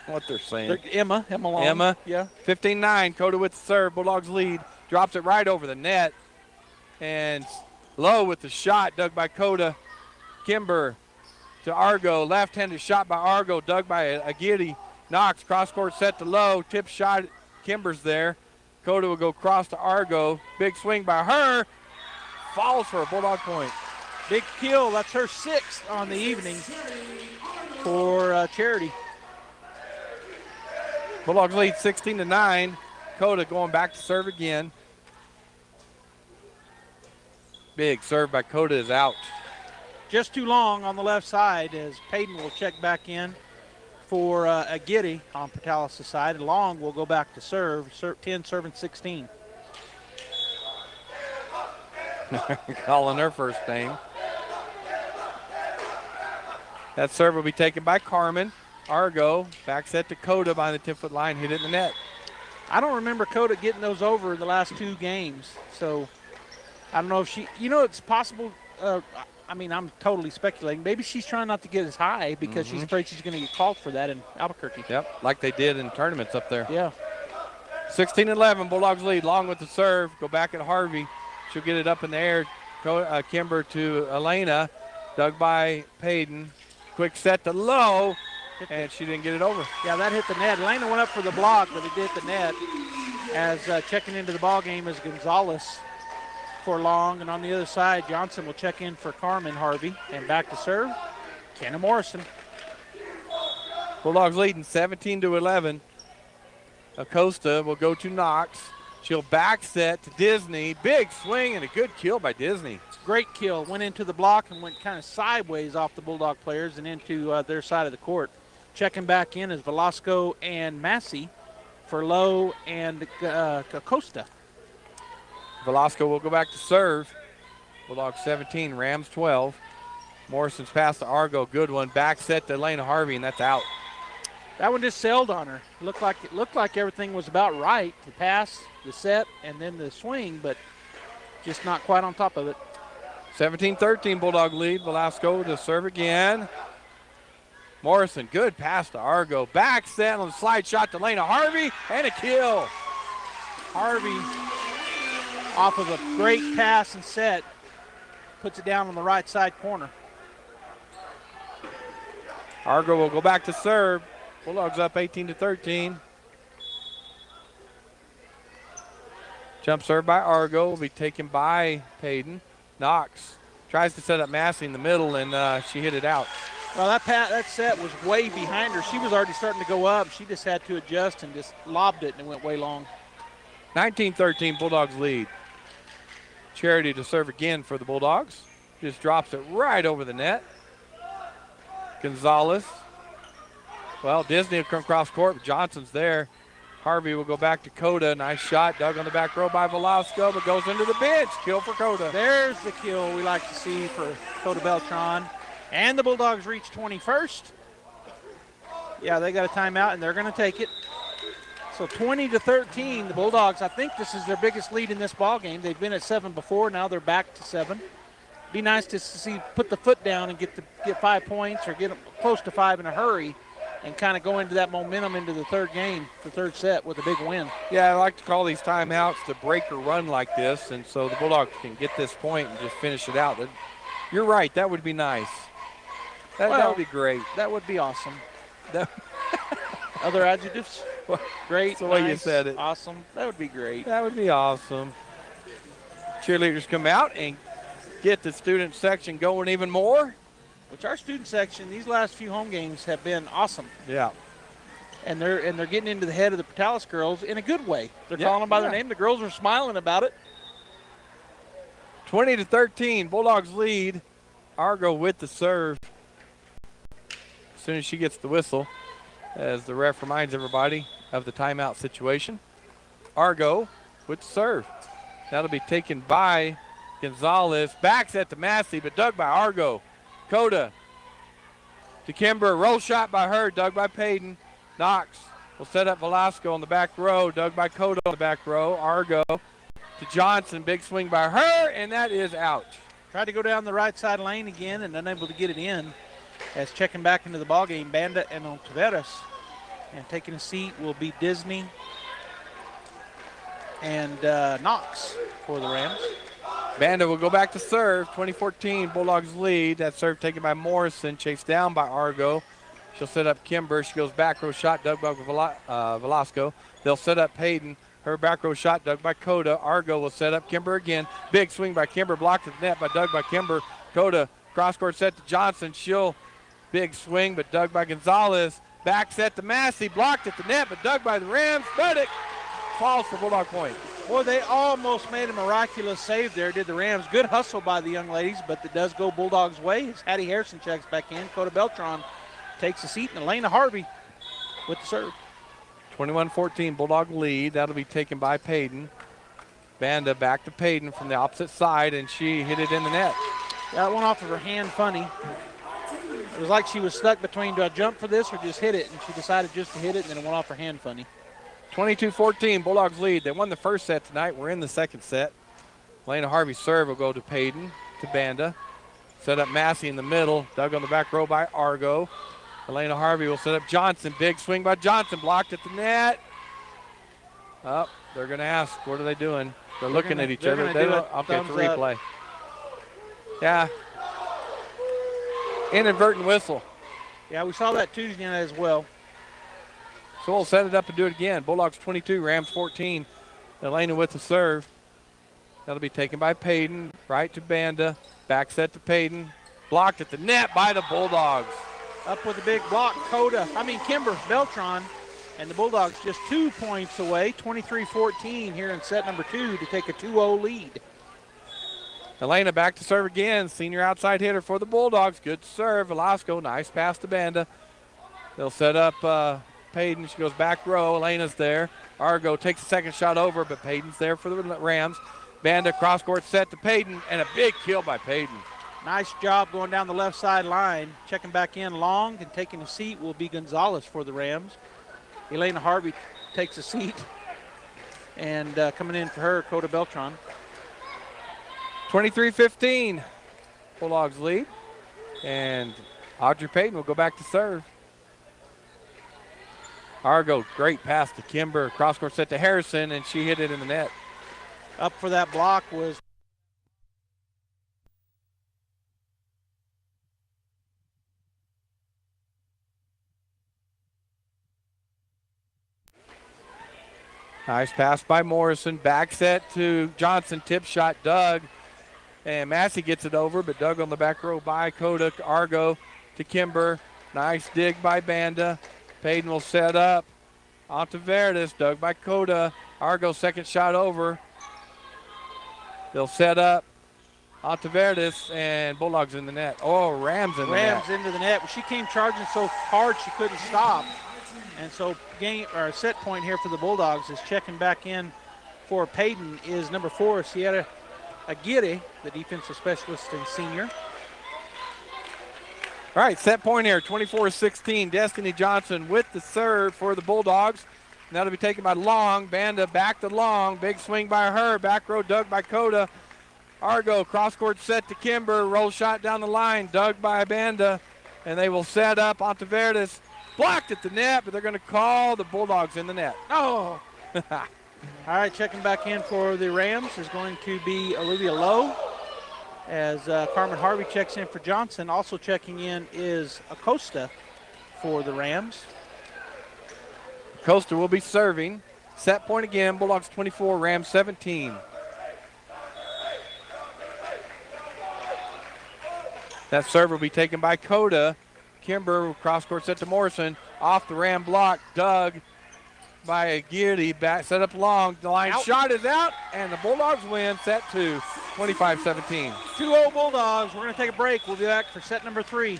what they're saying. Emma Long. Emma, yeah. 15-9, Coda with the serve. Bulldogs lead, drops it right over the net. And Lowe with the shot, dug by Coda. Kimber to Argo, left-handed shot by Argo, dug by Agidi. Knox, cross-court set to Lowe, tip shot, Kimber's there. Coda will go cross to Argo, big swing by her, falls for a Bulldog point. Big kill, that's her 6th on the evening for Charity. Bulldogs lead 16-9. Coda going back to serve again. Big serve by Coda is out. Just too long on the left side as Payton will check back in for Agidi on Portales' side. And Long will go back to serve 10 serving 16. Calling her first name. That serve will be taken by Carmen. Argo, back set to Coda behind the 10-foot line, hit it in the net. I don't remember Coda getting those over in the last 2 games. So I don't know if she, it's possible. I'm totally speculating. Maybe she's trying not to get as high because she's afraid she's going to get called for that in Albuquerque. Yep, like they did in tournaments up there. Yeah. 16-11, Bulldogs lead. Long with the serve. Go back at Harvey. She'll get it up in the air. Kimber to Elena. Dug by Payton. Quick set to Lowe. And she didn't get it over. Yeah, that hit the net. Elena went up for the block, but it did hit the net. As checking into the ball game is Gonzalez for Long. And on the other side, Johnson will check in for Carmen Harvey. And back to serve, Kenna Morrison. Bulldogs leading 17-11. Acosta will go to Knox. She'll back set to Disney. Big swing and a good kill by Disney. Great kill. Went into the block and went kind of sideways off the Bulldog players and into their side of the court. Checking back in is Velasco and Massey for Lowe and Acosta. Velasco will go back to serve. Bulldogs 17, Rams 12. Morrison's pass to Argo, good one. Back set to Elena Harvey, and that's out. That one just sailed on her. It looked like everything was about right. The pass, the set, and then the swing, but just not quite on top of it. 17-13 Bulldog lead. Velasco to serve again. Morrison, good pass to Argo. Back set on the slide shot to Elena Harvey, and a kill. Harvey, off of a great pass and set, puts it down on the right side corner. Argo will go back to serve. Bulldogs up 18-13. Jump serve by Argo will be taken by Payton. Knox tries to set up Massey in the middle, and she hit it out. Well, that set was way behind her. She was already starting to go up. She just had to adjust and just lobbed it, and it went way long. 19-13 Bulldogs lead. Charity to serve again for the Bulldogs. Just drops it right over the net. Gonzalez. Well, Disney will come cross court, but Johnson's there. Harvey will go back to Coda. Nice shot, dug on the back row by Velasco, but goes into the bench. Kill for Coda. There's the kill we like to see for Coda Beltran. And the Bulldogs reach 21st. Yeah, they got a timeout, and they're going to take it. So 20-13, the Bulldogs, I think this is their biggest lead in this ball game. They've been at 7 before. Now they're back to 7. Be nice to see put the foot down and get 5 points or get them close to 5 in a hurry. and kind of go into that momentum into the third set with a big win. Yeah, I like to call these timeouts to break a run like this, and so the Bulldogs can get this point and just finish it out. You're right. That would be nice. That would be great. That would be awesome. Other adjectives? Great. That's the way nice, you said it. Awesome. That would be great. That would be awesome. Cheerleaders come out and get the student section going even more. Which our student section, these last few home games have been awesome. Yeah. And they're getting into the head of the Portales girls in a good way. They're calling them by their name. The girls are smiling about it. 20-13, Bulldogs lead. Argo with the serve. As soon as she gets the whistle, as the ref reminds everybody of the timeout situation. Argo with the serve. That'll be taken by Gonzalez. Backs at the Massey, but dug by Argo. Coda to Kimber. Roll shot by her, dug by Payton. Knox will set up Velasco on the back row, dug by Coda on the back row. Argo to Johnson. Big swing by her, and that is out. Tried to go down the right side lane again and unable to get it in. As checking back into the ballgame, Banda and Taveras. And taking a seat will be Disney and Knox for the Rams. Banda will go back to serve. 2014, Bulldogs lead. That serve taken by Morrison, chased down by Argo. She'll set up Kimber. She goes back row shot, dug by Velasco. They'll set up Hayden. Her back row shot, dug by Coda. Argo will set up Kimber again. Big swing by Kimber, blocked at the net by dug by Kimber. Coda, cross court set to Johnson. She'll big swing, but dug by Gonzalez. Back set to Massey, blocked at the net, but dug by the Rams. But it falls for Bulldog point. Boy, they almost made a miraculous save there, did the Rams. Good hustle by the young ladies, but it does go Bulldogs' way as Hattie Harrison checks back in. Coda Beltran takes a seat, and Elena Harvey with the serve. 21-14, Bulldog lead. That'll be taken by Payton. Banda back to Payton from the opposite side, and she hit it in the net. That went off of her hand funny. It was like she was stuck between, do I jump for this or just hit it? And she decided just to hit it, and then it went off her hand funny. 22-14, Bulldogs lead. They won the first set tonight. We're in the second set. Elena Harvey's serve will go to Payton, to Banda. Set up Massey in the middle. Dug on the back row by Argo. Elena Harvey will set up Johnson. Big swing by Johnson, blocked at the net. Oh, they're going to ask, what are they doing? They're looking at each other. I'll get the replay. Yeah. Inadvertent whistle. Yeah, we saw that Tuesday night as well. So we'll set it up and do it again. Bulldogs 22, Rams 14. Elena with the serve. That'll be taken by Payton. Right to Banda. Back set to Payton. Blocked at the net by the Bulldogs. Up with a big block, Kimber Beltran. And the Bulldogs just 2 points away, 23-14 here in set number 2 to take a 2-0 lead. Elena back to serve again. Senior outside hitter for the Bulldogs. Good serve. Velasco, nice pass to Banda. They'll set up Payton. She goes back row. Elena's there. Argo takes a second shot over, but Payton's there for the Rams. Banda cross court set to Payton, and a big kill by Payton. Nice job going down the left side line. Checking back in long and taking a seat will be Gonzalez for the Rams. Elena Harvey takes a seat. And coming in for her, Coda Beltran. 23-15, Bulldogs lead. And Audrey Payton will go back to serve. Argo, great pass to Kimber. Cross court set to Harrison, and she hit it in the net. Up for that block was nice pass by Morrison. Back set to Johnson. Tip shot, Doug. And Massey gets it over, but Doug on the back row by Coda. Argo to Kimber. Nice dig by Banda. Payton will set up. Onto Verdes. Dug by Coda. Argo second shot over. They'll set up. Onto Verdes, and Bulldogs in the net. Oh, Rams in the net. Rams into the net. She came charging so hard she couldn't stop. And so set point here for the Bulldogs is checking back in for Payton is number 4, Sierra Aguirre, the defensive specialist and senior. All right, set point here, 24-16. Destiny Johnson with the serve for the Bulldogs. And that'll be taken by Long. Banda back to Long. Big swing by her. Back row dug by Coda. Argo cross court set to Kimber. Roll shot down the line. Dug by Banda. And they will set up onto Verdes. Blocked at the net, but they're going to call the Bulldogs in the net. Oh! All right, checking back in for the Rams is going to be Olivia Lowe as Carmen Harvey checks in for Johnson. Also checking in is Acosta for the Rams. Acosta will be serving. Set point again, Bulldogs 24, Rams 17. That serve will be taken by Coda. Kimber, cross court set to Morrison. Off the Ram block, dug by Aguirre. Back, set up long. The line shot is out, and the Bulldogs win set to 25-17. 2-0 Bulldogs. We're going to take a break. We'll be back for set number 3.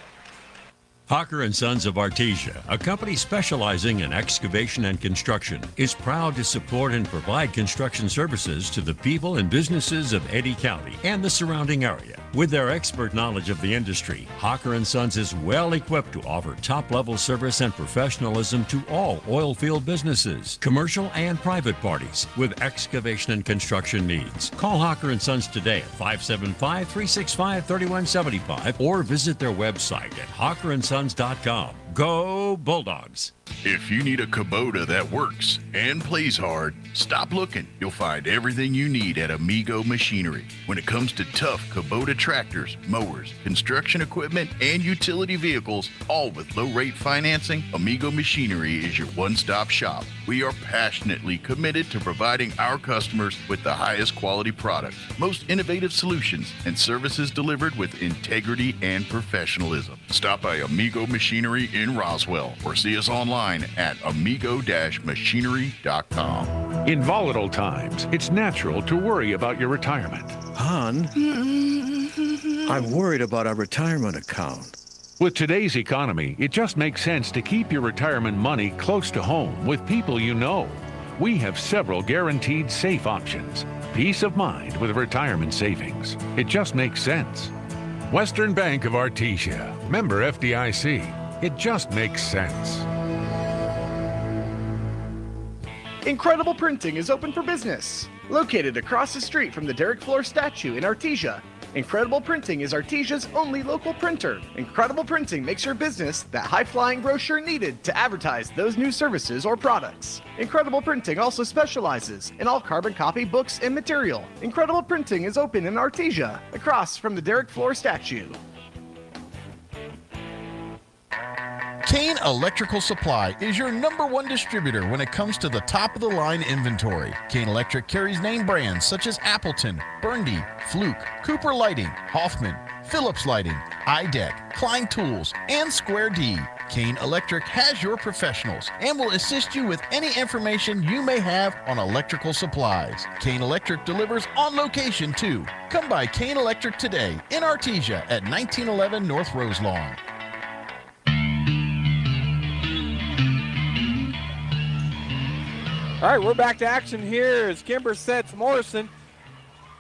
Hawker & Sons of Artesia, a company specializing in excavation and construction, is proud to support and provide construction services to the people and businesses of Eddy County and the surrounding area. With their expert knowledge of the industry, Hawker & Sons is well equipped to offer top-level service and professionalism to all oil field businesses, commercial and private parties with excavation and construction needs. Call Hawker & Sons today at 575-365-3175 or visit their website at hawkerandsons.com. Go Bulldogs! If you need a Kubota that works and plays hard, stop looking. You'll find everything you need at Amigo Machinery. When it comes to tough Kubota tractors, mowers, construction equipment, and utility vehicles, all with low-rate financing, Amigo Machinery is your one-stop shop. We are passionately committed to providing our customers with the highest quality products, most innovative solutions, and services delivered with integrity and professionalism. Stop by Amigo Machinery in Roswell or see us online at amigo-machinery.com. In volatile times, it's natural to worry about your retirement. Hon, I'm worried about our retirement account. With today's economy, it just makes sense to keep your retirement money close to home with people you know. We have several guaranteed safe options. Peace of mind with retirement savings. It just makes sense. Western Bank of Artesia, member FDIC. It just makes sense. Incredible Printing is open for business. Located across the street from the Derek Floor statue in Artesia, Incredible Printing is Artesia's only local printer. Incredible Printing makes your business that high-flying brochure needed to advertise those new services or products. Incredible Printing also specializes in all carbon copy books and material. Incredible Printing is open in Artesia, across from the Derek Floor statue. Kane Electrical Supply is your #1 distributor when it comes to the top-of-the-line inventory. Kane Electric carries name brands such as Appleton, Burndy, Fluke, Cooper Lighting, Hoffman, Phillips Lighting, iDeck, Klein Tools, and Square D. Kane Electric has your professionals and will assist you with any information you may have on electrical supplies. Kane Electric delivers on location too. Come by Kane Electric today in Artesia at 1911 North Roselawn. All right, we're back to action here as Kimber sets Morrison.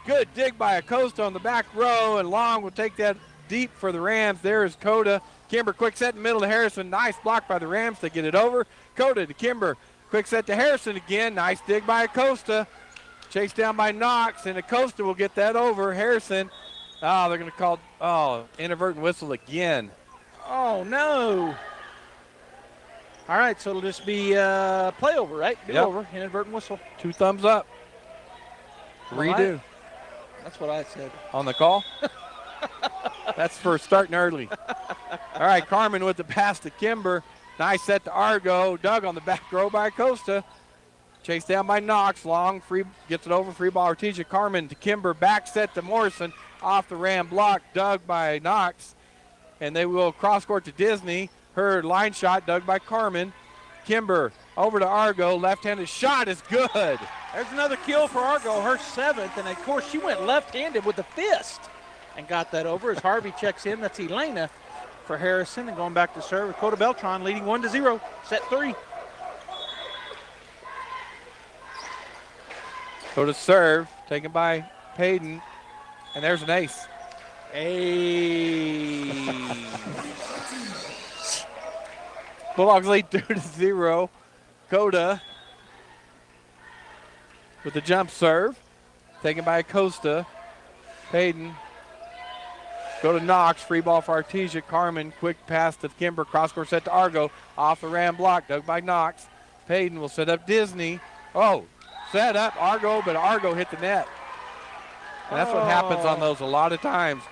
Good dig by Acosta on the back row, and Long will take that deep for the Rams. There is Coda. Kimber, quick set in the middle to Harrison. Nice block by the Rams to get it over. Coda to Kimber. Quick set to Harrison again. Nice dig by Acosta. Chased down by Knox, and Acosta will get that over. Harrison, they're going to call, inadvertent whistle again. Oh, no. All right, so it'll just be play over, right? Be over, inadvertent whistle. 2 thumbs up. Redo. That's what I said. On the call? That's for starting early. All right, Carmen with the pass to Kimber. Nice set to Argo. Dug on the back row by Acosta. Chased down by Knox. Long, free, gets it over. Free ball, Artesia. Carmen to Kimber. Back set to Morrison. Off the Ram block. Dug by Knox. And they will cross court to Disney. Her line shot dug by Carmen. Kimber over to Argo. Left-handed shot is good. There's another kill for Argo, her 7th. And, of course, she went left-handed with the fist and got that over as Harvey checks in. That's Elena for Harrison. And going back to serve, Coda Beltran leading 1-0. Set 3. Go to serve. Taken by Payton. And there's an ace. Bulldogs lead 2-0. Coda with the jump serve. Taken by Acosta. Payton Go to Knox, free ball for Artesia. Carmen, quick pass to Kimber, cross-court set to Argo. Off the ram block, dug by Knox. Payton will set up Disney. Oh, set up Argo, but Argo hit the net. And that's what happens on those a lot of times.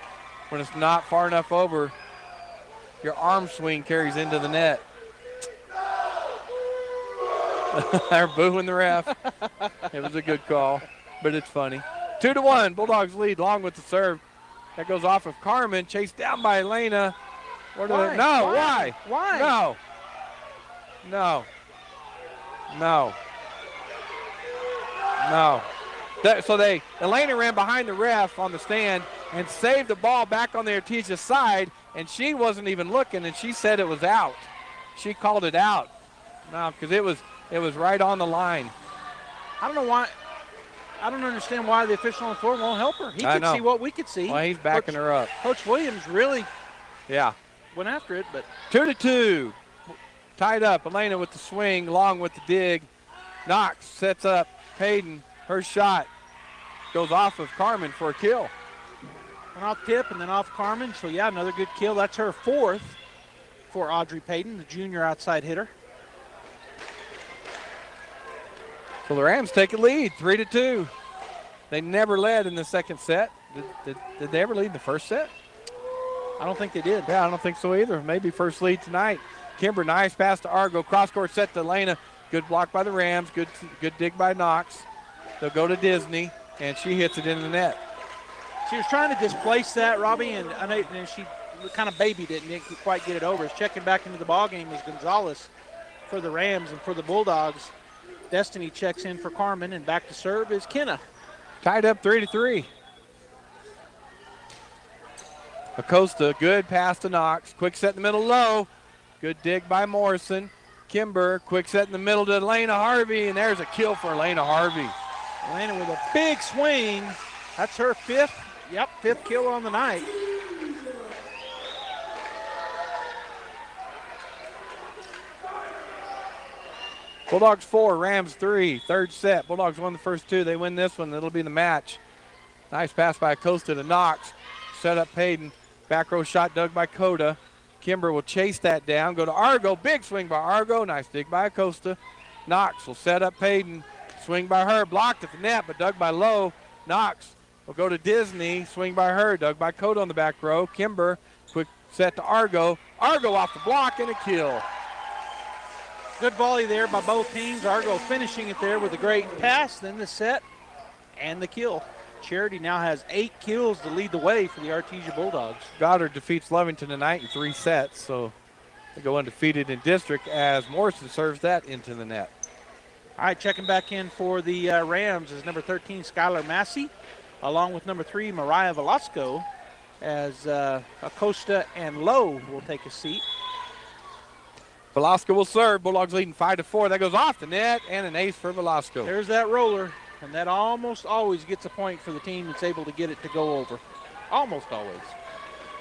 When it's not far enough over, your arm swing carries into the net. They're booing the ref. It was a good call, but it's funny. 2-1, Bulldogs lead, long with the serve. That goes off of Carmen, chased down by Elena. Why? Why? No. Elena ran behind the ref on the stand and saved the ball back on the Artesia side, and she wasn't even looking, and she said it was out. She called it out. No, because it was right on the line. I don't know why. I don't understand why the official on the floor won't help her. He could see what we could see. Well, he's backing her up. Coach Williams really went after it, but 2-2. Tied up. Elena with the swing, Long with the dig. Knox sets up Payton. Her shot goes off of Carmen for a kill. Went off tip and then off Carmen. So, yeah, another good kill. That's her fourth for Audrey Payton, the junior outside hitter. So the Rams take a lead, 3-2. They never led in the second set. Did they ever lead in the first set? I don't think they did. Yeah, I don't think so either. Maybe first lead tonight. Kimber, nice pass to Argo. Cross-court set to Elena. Good block by the Rams. Good dig by Knox. They'll go to Disney, and she hits it into the net. She was trying to displace that, Robbie, and she kind of babied it and didn't quite get it over. Checking back into the ballgame is Gonzalez for the Rams, and for the Bulldogs, Destiny checks in for Carmen, and back to serve is Kenna. Tied up 3-3. Acosta, good pass to Knox. Quick set in the middle, low. Good dig by Morrison. Kimber, quick set in the middle to Elena Harvey, and there's a kill for Elena Harvey. Elena with a big swing. That's her fifth kill on the night. Bulldogs 4, Rams 3, third set. Bulldogs won the first two. They win this one. It'll be the match. Nice pass by Acosta to Knox. Set up Payton. Back row shot dug by Coda. Kimber will chase that down. Go to Argo. Big swing by Argo. Nice dig by Acosta. Knox will set up Payton. Swing by her. Blocked at the net, but dug by Lowe. Knox will go to Disney. Swing by her. Dug by Coda on the back row. Kimber, quick set to Argo. Argo off the block and a kill. Good volley there by both teams. Argo finishing it there with a great pass, then the set and the kill. Charity now has 8 kills to lead the way for the Artesia Bulldogs. Goddard defeats Lovington tonight in 3 sets, so they go undefeated in district as Morrison serves that into the net. All right, checking back in for the Rams is number 13, Skylar Massey, along with number 3, Mariah Velasco, as Acosta and Lowe will take a seat. Velasco will serve. Bulldogs leading 5-4. That goes off the net, and an ace for Velasco. There's that roller, and that almost always gets a point for the team that's able to get it to go over. Almost always.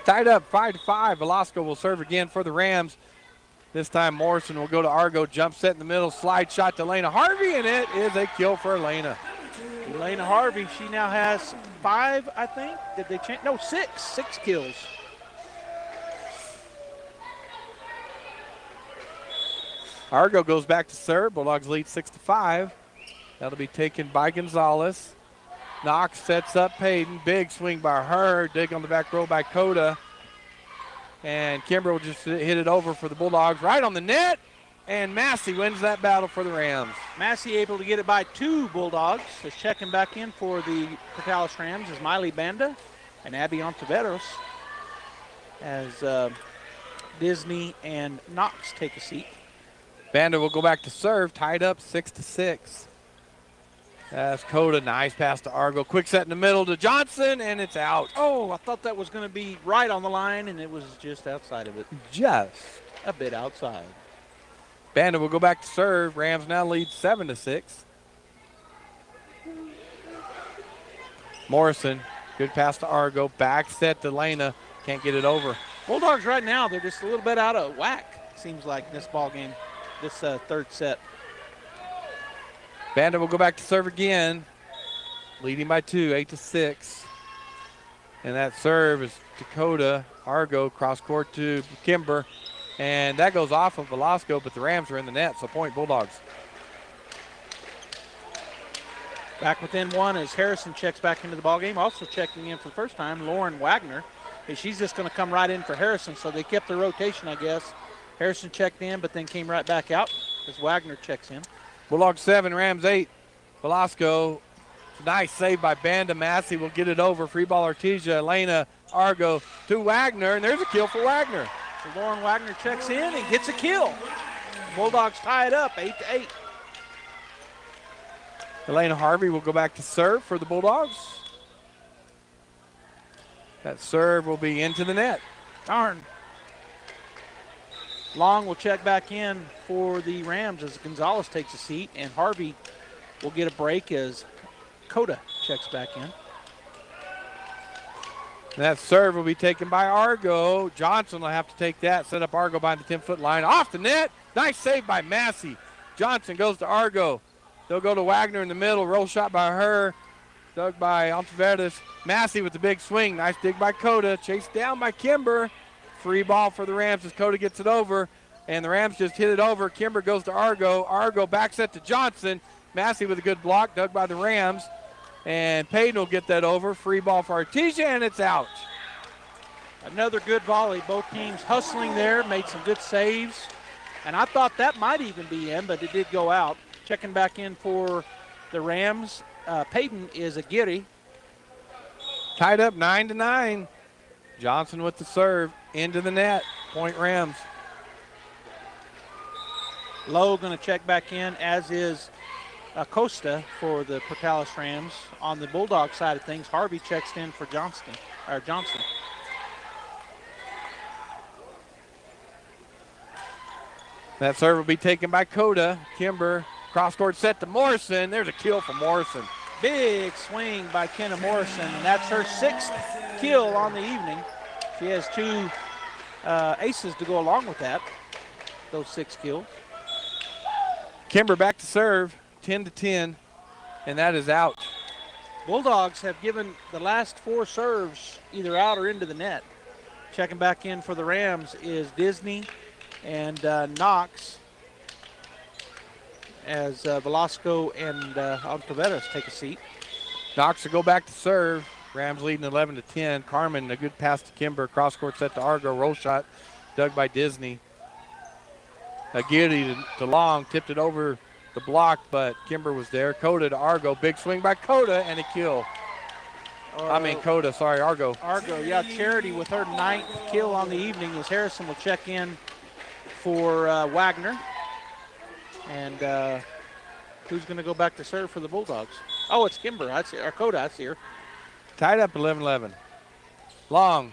Tied up 5-5. Velasco will serve again for the Rams. This time Morrison will go to Argo. Jump set in the middle. Slide shot to Elena Harvey, and it is a kill for Elena. Elena Harvey, she now has 5, I think. Did they change? No, 6. 6 kills. Argo goes back to serve. Bulldogs lead 6-5. That'll be taken by Gonzalez. Knox sets up Payton. Big swing by her. Dig on the back row by Coda. And Kimber will just hit it over for the Bulldogs right on the net. And Massey wins that battle for the Rams. Massey able to get it by 2 Bulldogs. Is checking back in for the Portales Rams is Miley Banda and Abby Ontiveros as Disney and Knox take a seat. Banda will go back to serve, tied up 6-6. That's Coda, nice pass to Argo. Quick set in the middle to Johnson, and it's out. Oh, I thought that was going to be right on the line, and it was just outside of it. Just a bit outside. Banda will go back to serve. Rams now lead 7-6. Morrison, good pass to Argo. Back set to Lena, can't get it over. Bulldogs right now, they're just a little bit out of whack, seems like, this ball game. This third set. Banda will go back to serve again, leading by 2, 8-6. And that serve is Dakota. Argo cross court to Kimber. And that goes off of Velasco, but the Rams are in the net, so point Bulldogs. Back within one as Harrison checks back into the ballgame. Also checking in for the first time, Lauren Wagner. And she's just going to come right in for Harrison, so they kept the rotation, I guess. Harrison checked in, but then came right back out as Wagner checks in. Bulldogs 7, Rams 8. Velasco, nice save by Banda. Massey will get it over. Free ball Artesia. Elena Argo to Wagner, and there's a kill for Wagner. So Lauren Wagner checks in and gets a kill. Bulldogs tie it up 8-8. Elena Harvey will go back to serve for the Bulldogs. That serve will be into the net. Darn. Long will check back in for the Rams as Gonzalez takes a seat, and Harvey will get a break as Coda checks back in. That serve will be taken by Argo. Johnson will have to take that, set up Argo by the 10-foot line. Off the net. Nice save by Massey. Johnson goes to Argo. They'll go to Wagner in the middle. Roll shot by her. Dug by Altaveras. Massey with the big swing. Nice dig by Coda. Chased down by Kimber. Free ball for the Rams as Coda gets it over. And the Rams just hit it over. Kimber goes to Argo. Argo back set to Johnson. Massey with a good block. Dug by the Rams. And Payton will get that over. Free ball for Artesia, and it's out. Another good volley. Both teams hustling there. Made some good saves. And I thought that might even be in, but it did go out. Checking back in for the Rams. Payton is a Giri. Tied up 9-9. Johnson with the serve into the net. Point Rams. Lowe going to check back in, as is Acosta for the Portales Rams. On the Bulldog side of things, Harvey checks in for Johnson. That serve will be taken by Coda. Kimber, cross court set to Morrison. There's a kill for Morrison. Big swing by Kenna Morrison, and that's her 6th kill on the evening. She has 2 aces to go along with that, those 6 kills. Kimber back to serve, 10-10, and that is out. Bulldogs have given the last 4 serves either out or into the net. Checking back in for the Rams is Disney and Knox, as Velasco and Altaveras take a seat. Knox will go back to serve. Rams leading 11-10. Carmen, a good pass to Kimber. Cross court set to Argo. Roll shot dug by Disney. Aguirre to Long. Tipped it over the block, but Kimber was there. Coda to Argo. Big swing by Coda and a kill. Coda, sorry, Argo. Argo, yeah. Charity with her 9th kill on the evening as Harrison will check in for Wagner. And who's going to go back to serve for the Bulldogs? Oh, it's Kimber. I see, or Coda, I see her. Tied up 11-11. Long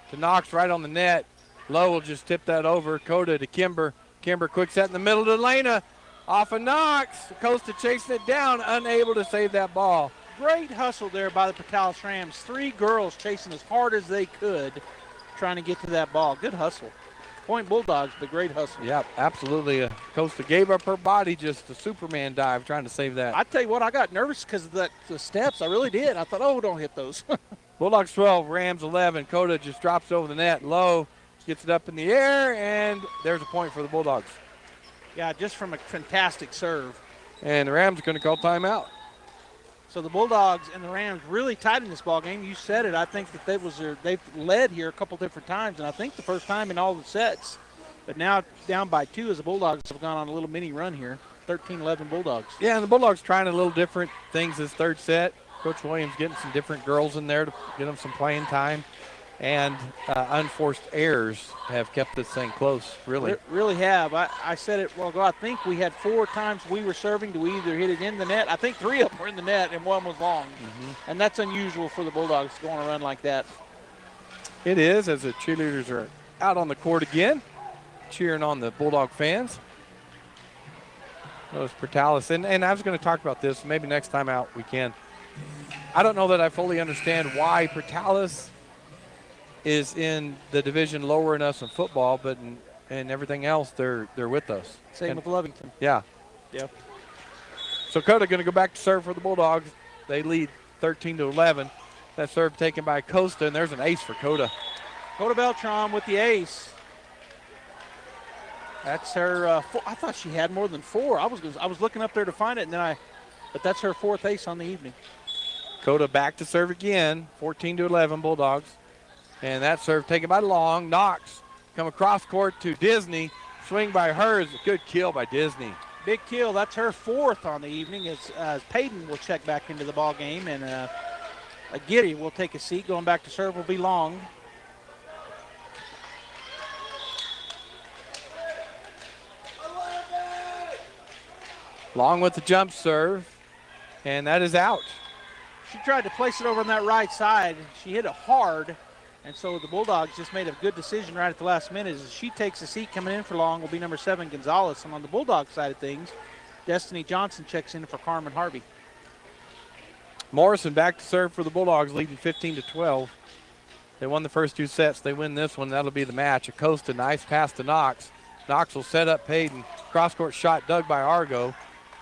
to Knox right on the net. Lowe will just tip that over. Coda to Kimber. Kimber quick set in the middle to Lena. Off of Knox. Costa chasing it down, unable to save that ball. Great hustle there by the Portales Rams. 3 girls chasing as hard as they could, trying to get to that ball. Good hustle. Point Bulldogs, but great hustle. Yeah, absolutely. Costa gave up her body, just a Superman dive trying to save that. I tell you what, I got nervous because of the steps. I really did. I thought, oh, don't hit those. Bulldogs 12, Rams 11. Coda just drops over the net. Low gets it up in the air, and there's a point for the Bulldogs. Yeah, just from a fantastic serve. And the Rams are going to call timeout. So the Bulldogs and the Rams really tight in this ball game. You said it. I think that they've led here a couple different times, and I think the first time in all the sets. But now down by 2 as the Bulldogs have gone on a little mini run here. 13-11 Bulldogs. Yeah, and the Bulldogs trying a little different things this third set. Coach Williams getting some different girls in there to get them some playing time. And unforced errors have kept this thing close, really. Really have. I said it a while ago. I think we had 4 times we were serving to either hit it in the net. I think 3 of them were in the net and 1 was long. And that's unusual for the Bulldogs to go on a run like that. It is, as the cheerleaders are out on the court again, cheering on the Bulldog fans. Those Portales. And I was going to talk about this. Maybe next time out we can. I don't know that I fully understand why Portales is in the division lower than us in football, but in everything else, they're with us. Same with Lovington. Yeah. Yep. So Coda going to go back to serve for the Bulldogs. They lead 13-11. That serve taken by Costa, and there's an ace for Coda. Coda Beltran with the ace. That's her. I thought she had more than 4. I was looking up there to find it, and but that's her 4th ace on the evening. Coda back to serve again. 14-11 Bulldogs. And that serve taken by Long. Knox come across court to Disney. Swing by her is a good kill by Disney. Big kill. That's her 4th on the evening. As Payton will check back into the ball game, and Giddy will take a seat. Going back to serve will be Long. Long with the jump serve, and that is out. She tried to place it over on that right side. She hit it hard, and so the Bulldogs just made a good decision right at the last minute. As she takes a seat, coming in for Long will be number 7, Gonzalez. And on the Bulldog side of things, Destiny Johnson checks in for Carmen Harvey. Morrison back to serve for the Bulldogs, leading 15-12. They won the first 2 sets. They win this one. That'll be the match. Acosta, nice pass to Knox. Knox will set up Payton. Cross-court shot dug by Argo.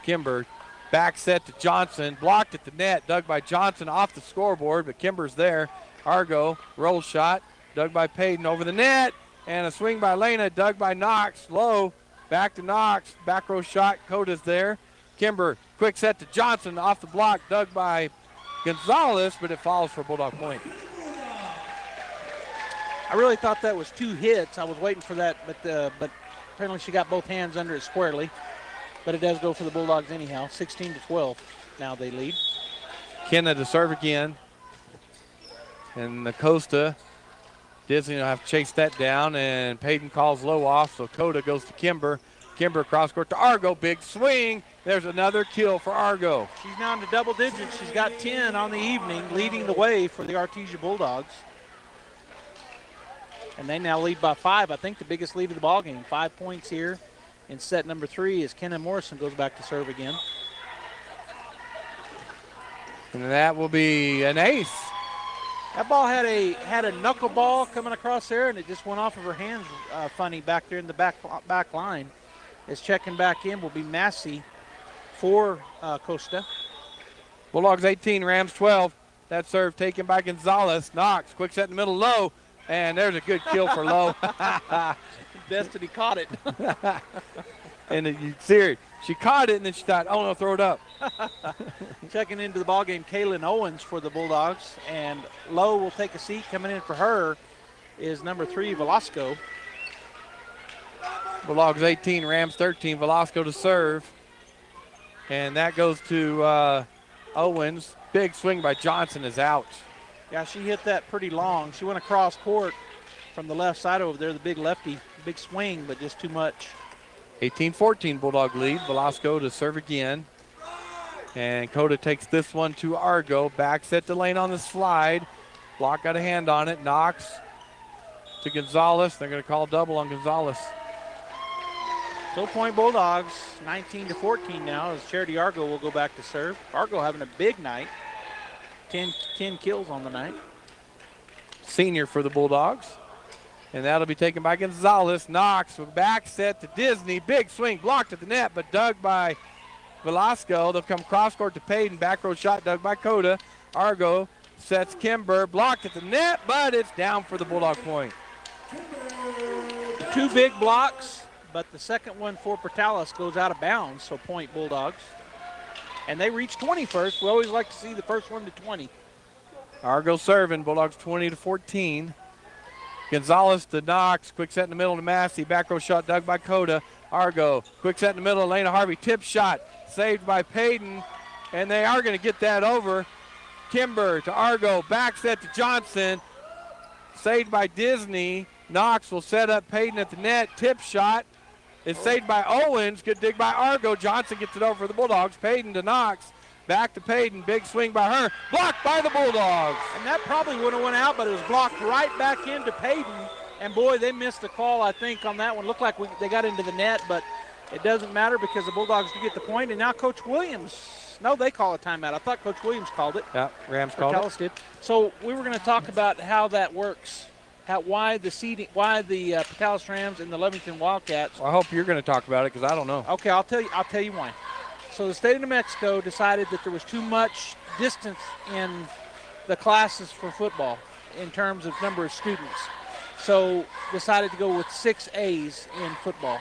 Kimber back set to Johnson. Blocked at the net. Dug by Johnson off the scoreboard, but Kimber's there. Argo, roll shot. Dug by Payton over the net. And a swing by Lena. Dug by Knox. Low. Back to Knox. Back row shot. Coda's there. Kimber, quick set to Johnson off the block. Dug by Gonzalez, but it falls for Bulldog point. I really thought that was 2 hits. I was waiting for that, but apparently she got both hands under it squarely. But it does go for the Bulldogs anyhow. 16-12. Now they lead. Kenna to serve again. And the Costa. Disney will have to chase that down, and Payton calls low off, so Coda goes to Kimber. Kimber cross court to Argo. Big swing. There's another kill for Argo. She's now into double digits. She's got 10 on the evening, leading the way for the Artesia Bulldogs. And they now lead by 5. I think the biggest lead of the ball game. 5 points here in set number 3 as Kenna Morrison goes back to serve again. And that will be an ace. That ball had a knuckleball coming across there, and it just went off of her hands funny back there in the back line. As checking back in will be Massey for Costa. Bulldogs 18, Rams 12. That serve taken by Gonzalez. Knox, quick set in the middle, Low. And there's a good kill for Low. Destiny caught it. And you see her, she caught it, and then she thought, oh no, throw it up. Checking into the ballgame, Kaylin Owens for the Bulldogs. And Lowe will take a seat. Coming in for her is number 3, Velasco. Bulldogs 18, Rams 13. Velasco to serve. And that goes to Owens. Big swing by Johnson is out. Yeah, she hit that pretty long. She went across court from the left side over there, the big lefty. Big swing, but just too much. 18-14 Bulldog lead. Velasco to serve again. And Coda takes this one to Argo. Back set to Lane on the slide. Block got a hand on it. Knox to Gonzalez. They're going to call double on Gonzalez. So point Bulldogs 19-14 now as Charity Argo will go back to serve. Argo having a big night. 10 kills on the night. Senior for the Bulldogs. And that'll be taken by Gonzalez. Knox with back set to Disney. Big swing blocked at the net, but dug by Velasco. They'll come cross court to Payton. Back row shot dug by Coda. Argo sets Kimber. Blocked at the net, but it's down for the Bulldog point. 2 big blocks, but the second one for Portales goes out of bounds, so point Bulldogs. And they reach 20 first. We always like to see the first one to 20. Argo serving. Bulldogs 20-14. Gonzalez to Knox. Quick set in the middle to Massey. Back row shot dug by Coda. Argo. Quick set in the middle. Elena Harvey. Tip shot. Saved by Payton. And they are going to get that over. Kimber to Argo. Back set to Johnson. Saved by Disney. Knox will set up Payton at the net. Tip shot. It's saved by Owens. Good dig by Argo. Johnson gets it over for the Bulldogs. Payton to Knox. Back to Payton. Big swing by her. Blocked by the Bulldogs. And that probably would have went out, but it was blocked right back into Payton. And, boy, they missed the call, I think, on that one. Looked like they got into the net, but it doesn't matter because the Bulldogs do get the point. And now Coach Williams, no, they call a timeout. I thought Coach Williams called it. Yeah, Rams called it. Did. So we were going to talk about how that works. Why the Portales Rams and the Lovington Wildcats. Well, I hope you're going to talk about it because I don't know. Okay, I'll tell you why. So the state of New Mexico decided that there was too much distance in the classes for football in terms of number of students. So decided to go with 6 A's in football.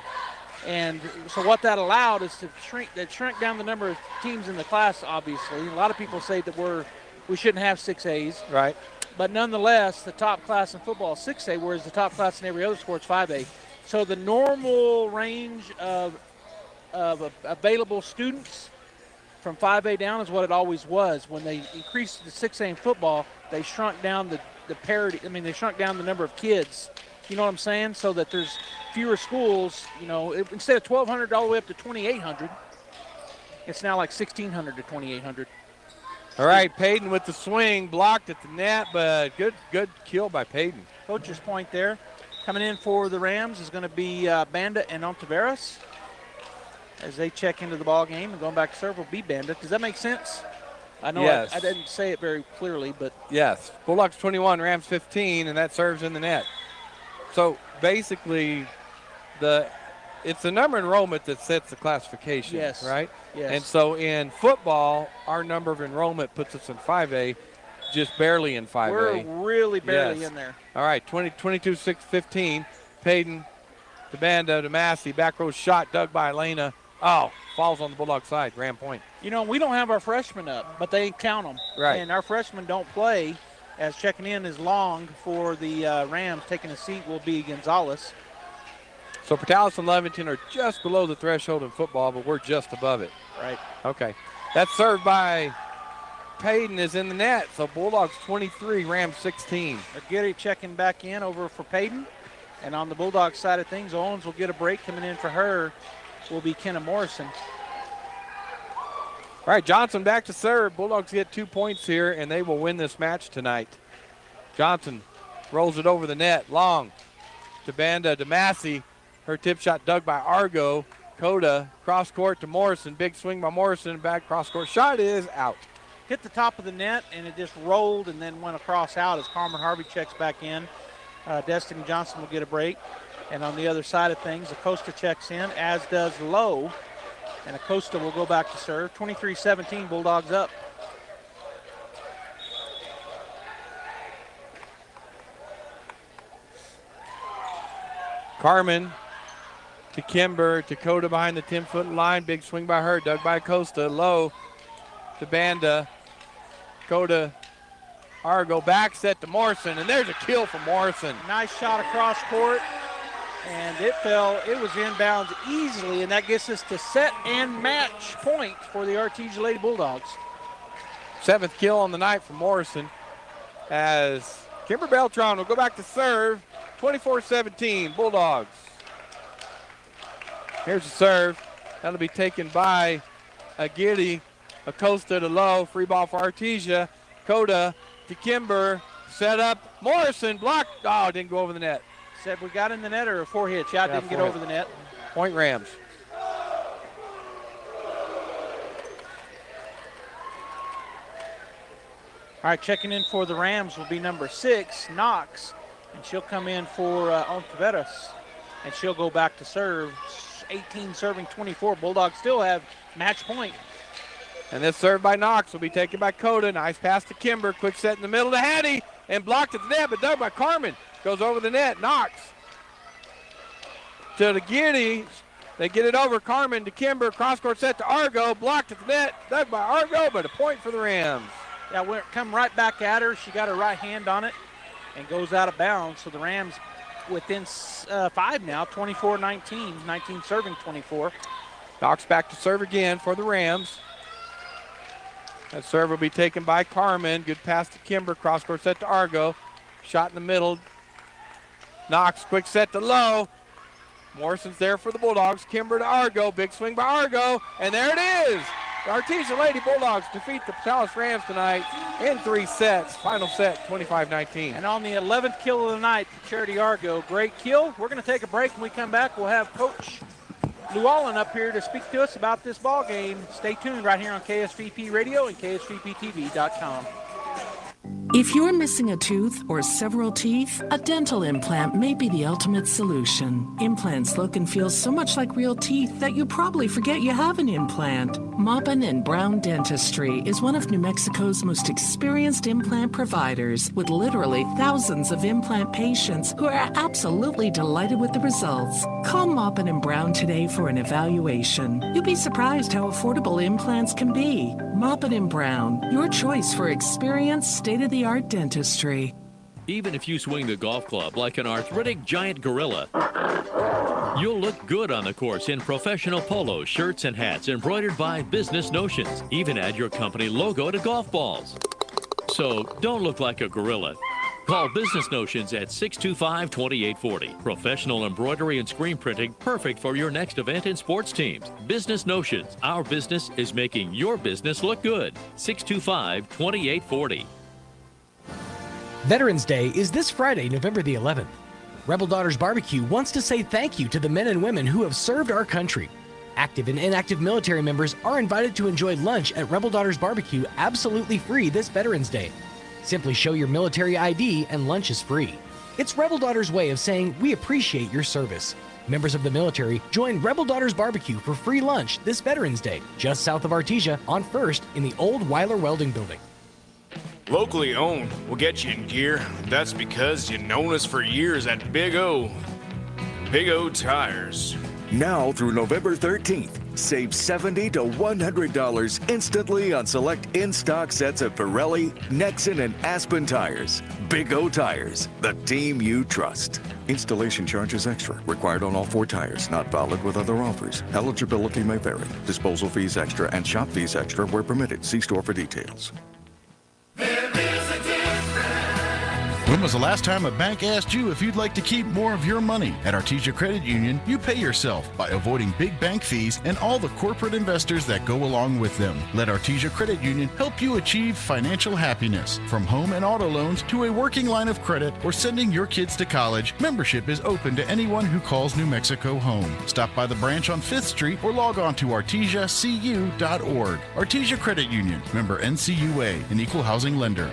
And so what that allowed is to shrink down the number of teams in the class, obviously. A lot of people say that we shouldn't have 6 A's. Right. But nonetheless, the top class in football is 6A, whereas the top class in every other sport is 5A. So the normal range of available students from 5A down is what it always was. When they increased to 6A in football, they shrunk down the parity. I mean, they shrunk down the number of kids. You know what I'm saying? So that there's fewer schools. You know, instead of 1,200 all the way up to 2,800, it's now like 1,600 to 2,800. All right, Payton with the swing, blocked at the net, but good kill by Payton. Coach's point there. Coming in for the Rams is going to be Banda and Ontiveros as they check into the ball game, and going back to serve will be Banda. Does that make sense? I know yes. I didn't say it very clearly, but yes. Bulldogs 21, Rams 15, and that serves in the net. So basically, it's the number enrollment that sets the classification, yes. right? Yes. And so in football, our number of enrollment puts us in 5A, just barely in 5A. We're really barely in there. All right, 22-6-15. Payton to Banda to Massey. Back row shot dug by Elena. Oh, falls on the Bulldog side. Grand point. You know, we don't have our freshmen up, but they count them. Right. And our freshmen don't play, as checking in is Long for the Rams. Taking a seat will be Gonzalez. So Portales and Leventon are just below the threshold in football, but we're just above it. Right. Okay. That's served by Payton is in the net. So Bulldogs 23, Rams 16. Gary checking back in over for Payton. And on the Bulldogs side of things, Owens will get a break. Coming in for her will be Kenna Morrison. All right, Johnson back to serve. Bulldogs get 2 points here, and they will win this match tonight. Johnson rolls it over the net. Long to Banda to Massey. Her tip shot dug by Argo. Coda cross court to Morrison. Big swing by Morrison. Back cross court shot is out. Hit the top of the net, and it just rolled and then went across out as Carmen Harvey checks back in. Destiny Johnson will get a break. And on the other side of things, Acosta checks in, as does Lowe. And Acosta will go back to serve. 23-17, Bulldogs up. Carmen to Kimber, to Coda behind the 10-foot line. Big swing by her, dug by Acosta. Low to Banda. Coda, Argo back set to Morrison, and there's a kill for Morrison. Nice shot across court, and it was inbounds easily, and that gets us to set and match point for the Artesia Lady Bulldogs. 7th kill on the night for Morrison, as Kimber Beltran will go back to serve. 24-17, Bulldogs. Here's the serve. That'll be taken by Aguirre. Acosta to Low. Free ball for Artesia. Coda to Kimber. Set up. Morrison blocked. Oh, didn't go over the net. Said we got in the net or a forehand shot, didn't get over the net. Point Rams. All right, checking in for the Rams will be number 6, Knox. And she'll come in for Ontiveros. And she'll go back to serve. 18 serving 24. Bulldogs still have match point. And this serve by Knox will be taken by Coda. Nice pass to Kimber. Quick set in the middle to Hattie. And blocked at the net, but dug by Carmen. Goes over the net. Knox to the Giddy. They get it over. Carmen to Kimber. Cross-court set to Argo. Blocked at the net. Dug by Argo, but a point for the Rams. Yeah, we come right back at her. She got her right hand on it and goes out of bounds. So the Rams within 5 now, 24-19. 19 serving 24. Knox back to serve again for the Rams. That serve will be taken by Carmen. Good pass to Kimber. Cross-court set to Argo. Shot in the middle. Knox, quick set to Low. Morrison's there for the Bulldogs. Kimber to Argo. Big swing by Argo. And there it is. The Artesia Lady Bulldogs defeat the Portales Rams tonight in 3 sets. Final set, 25-19. And on the 11th kill of the night, Charity Argo. Great kill. We're going to take a break. When we come back, we'll have Coach Llewellyn up here to speak to us about this ball game. Stay tuned right here on KSVP Radio and KSVPTV.com. If you're missing a tooth or several teeth, a dental implant may be the ultimate solution. Implants look and feel so much like real teeth that you probably forget you have an implant. Maupin & Brown Dentistry is one of New Mexico's most experienced implant providers, with literally thousands of implant patients who are absolutely delighted with the results. Call Maupin & Brown today for an evaluation. You'll be surprised how affordable implants can be. Maupin & Brown, your choice for experienced, state-of-the-art dentistry. Even if you swing the golf club like an arthritic giant gorilla, you'll look good on the course in professional polos, shirts, and hats embroidered by Business Notions. Even add your company logo to golf balls. So don't look like a gorilla. Call Business Notions at 625-2840. Professional embroidery and screen printing, perfect for your next event and sports teams. Business Notions. Our business is making your business look good. 625-2840. Veterans Day is this Friday, November the 11th. Rebel Daughters Barbecue wants to say thank you to the men and women who have served our country. Active and inactive military members are invited to enjoy lunch at Rebel Daughters Barbecue absolutely free this Veterans Day. Simply show your military ID and lunch is free. It's Rebel Daughters' way of saying we appreciate your service. Members of the military join Rebel Daughters Barbecue for free lunch this Veterans Day, just south of Artesia on 1st in the old Weiler Welding Building. Locally owned will get you in gear. That's because you've known us for years at Big O. Big O Tires. Now through November 13th, save $70 to $100 instantly on select in-stock sets of Pirelli, Nexen, and Aspen tires. Big O Tires, the team you trust. Installation charges extra. Required on all 4 tires. Not valid with other offers. Eligibility may vary. Disposal fees extra and shop fees extra where permitted. See store for details. When was the last time a bank asked you if you'd like to keep more of your money? At Artesia Credit Union, you pay yourself by avoiding big bank fees and all the corporate investors that go along with them. Let Artesia Credit Union help you achieve financial happiness. From home and auto loans to a working line of credit or sending your kids to college, membership is open to anyone who calls New Mexico home. Stop by the branch on 5th Street or log on to artesiacu.org. Artesia Credit Union, member NCUA, an equal housing lender.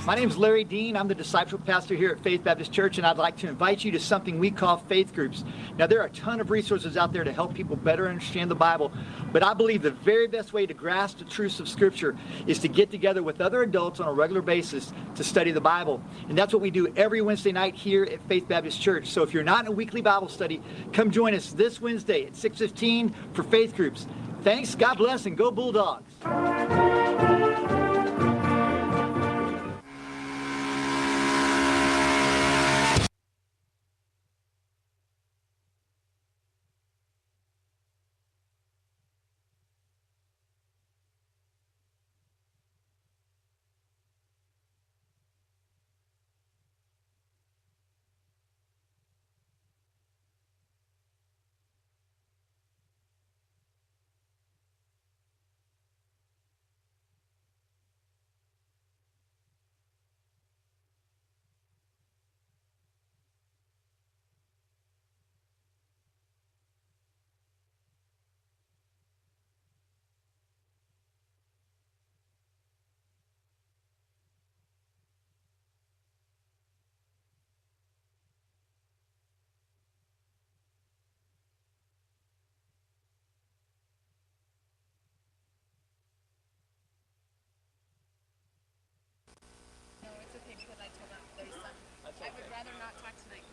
My name is Larry Dean. I'm the discipleship pastor here at Faith Baptist Church, and I'd like to invite you to something we call faith groups. Now, there are a ton of resources out there to help people better understand the Bible, but I believe the very best way to grasp the truths of Scripture is to get together with other adults on a regular basis to study the Bible. And that's what we do every Wednesday night here at Faith Baptist Church. So if you're not in a weekly Bible study, come join us this Wednesday at 6:15 for faith groups. Thanks, God bless, and go Bulldogs.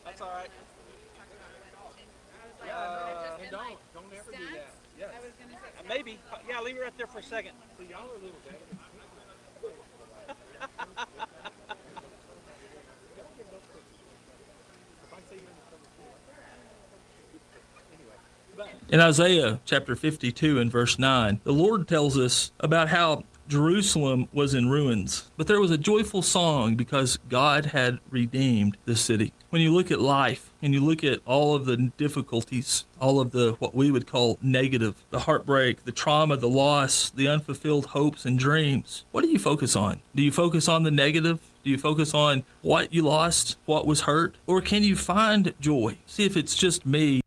That's all right. Don't ever do that. Yes. Maybe. Yeah, leave it right there for a second. So y'all are a little better. In Isaiah chapter 52 and verse 9, the Lord tells us about how Jerusalem was in ruins, but there was a joyful song because God had redeemed the city. When you look at life and you look at all of the difficulties, all of the what we would call negative, the heartbreak, the trauma, the loss, the unfulfilled hopes and dreams, what do you focus on? Do you focus on the negative? Do you focus on what you lost, what was hurt? Or can you find joy? See if it's just me.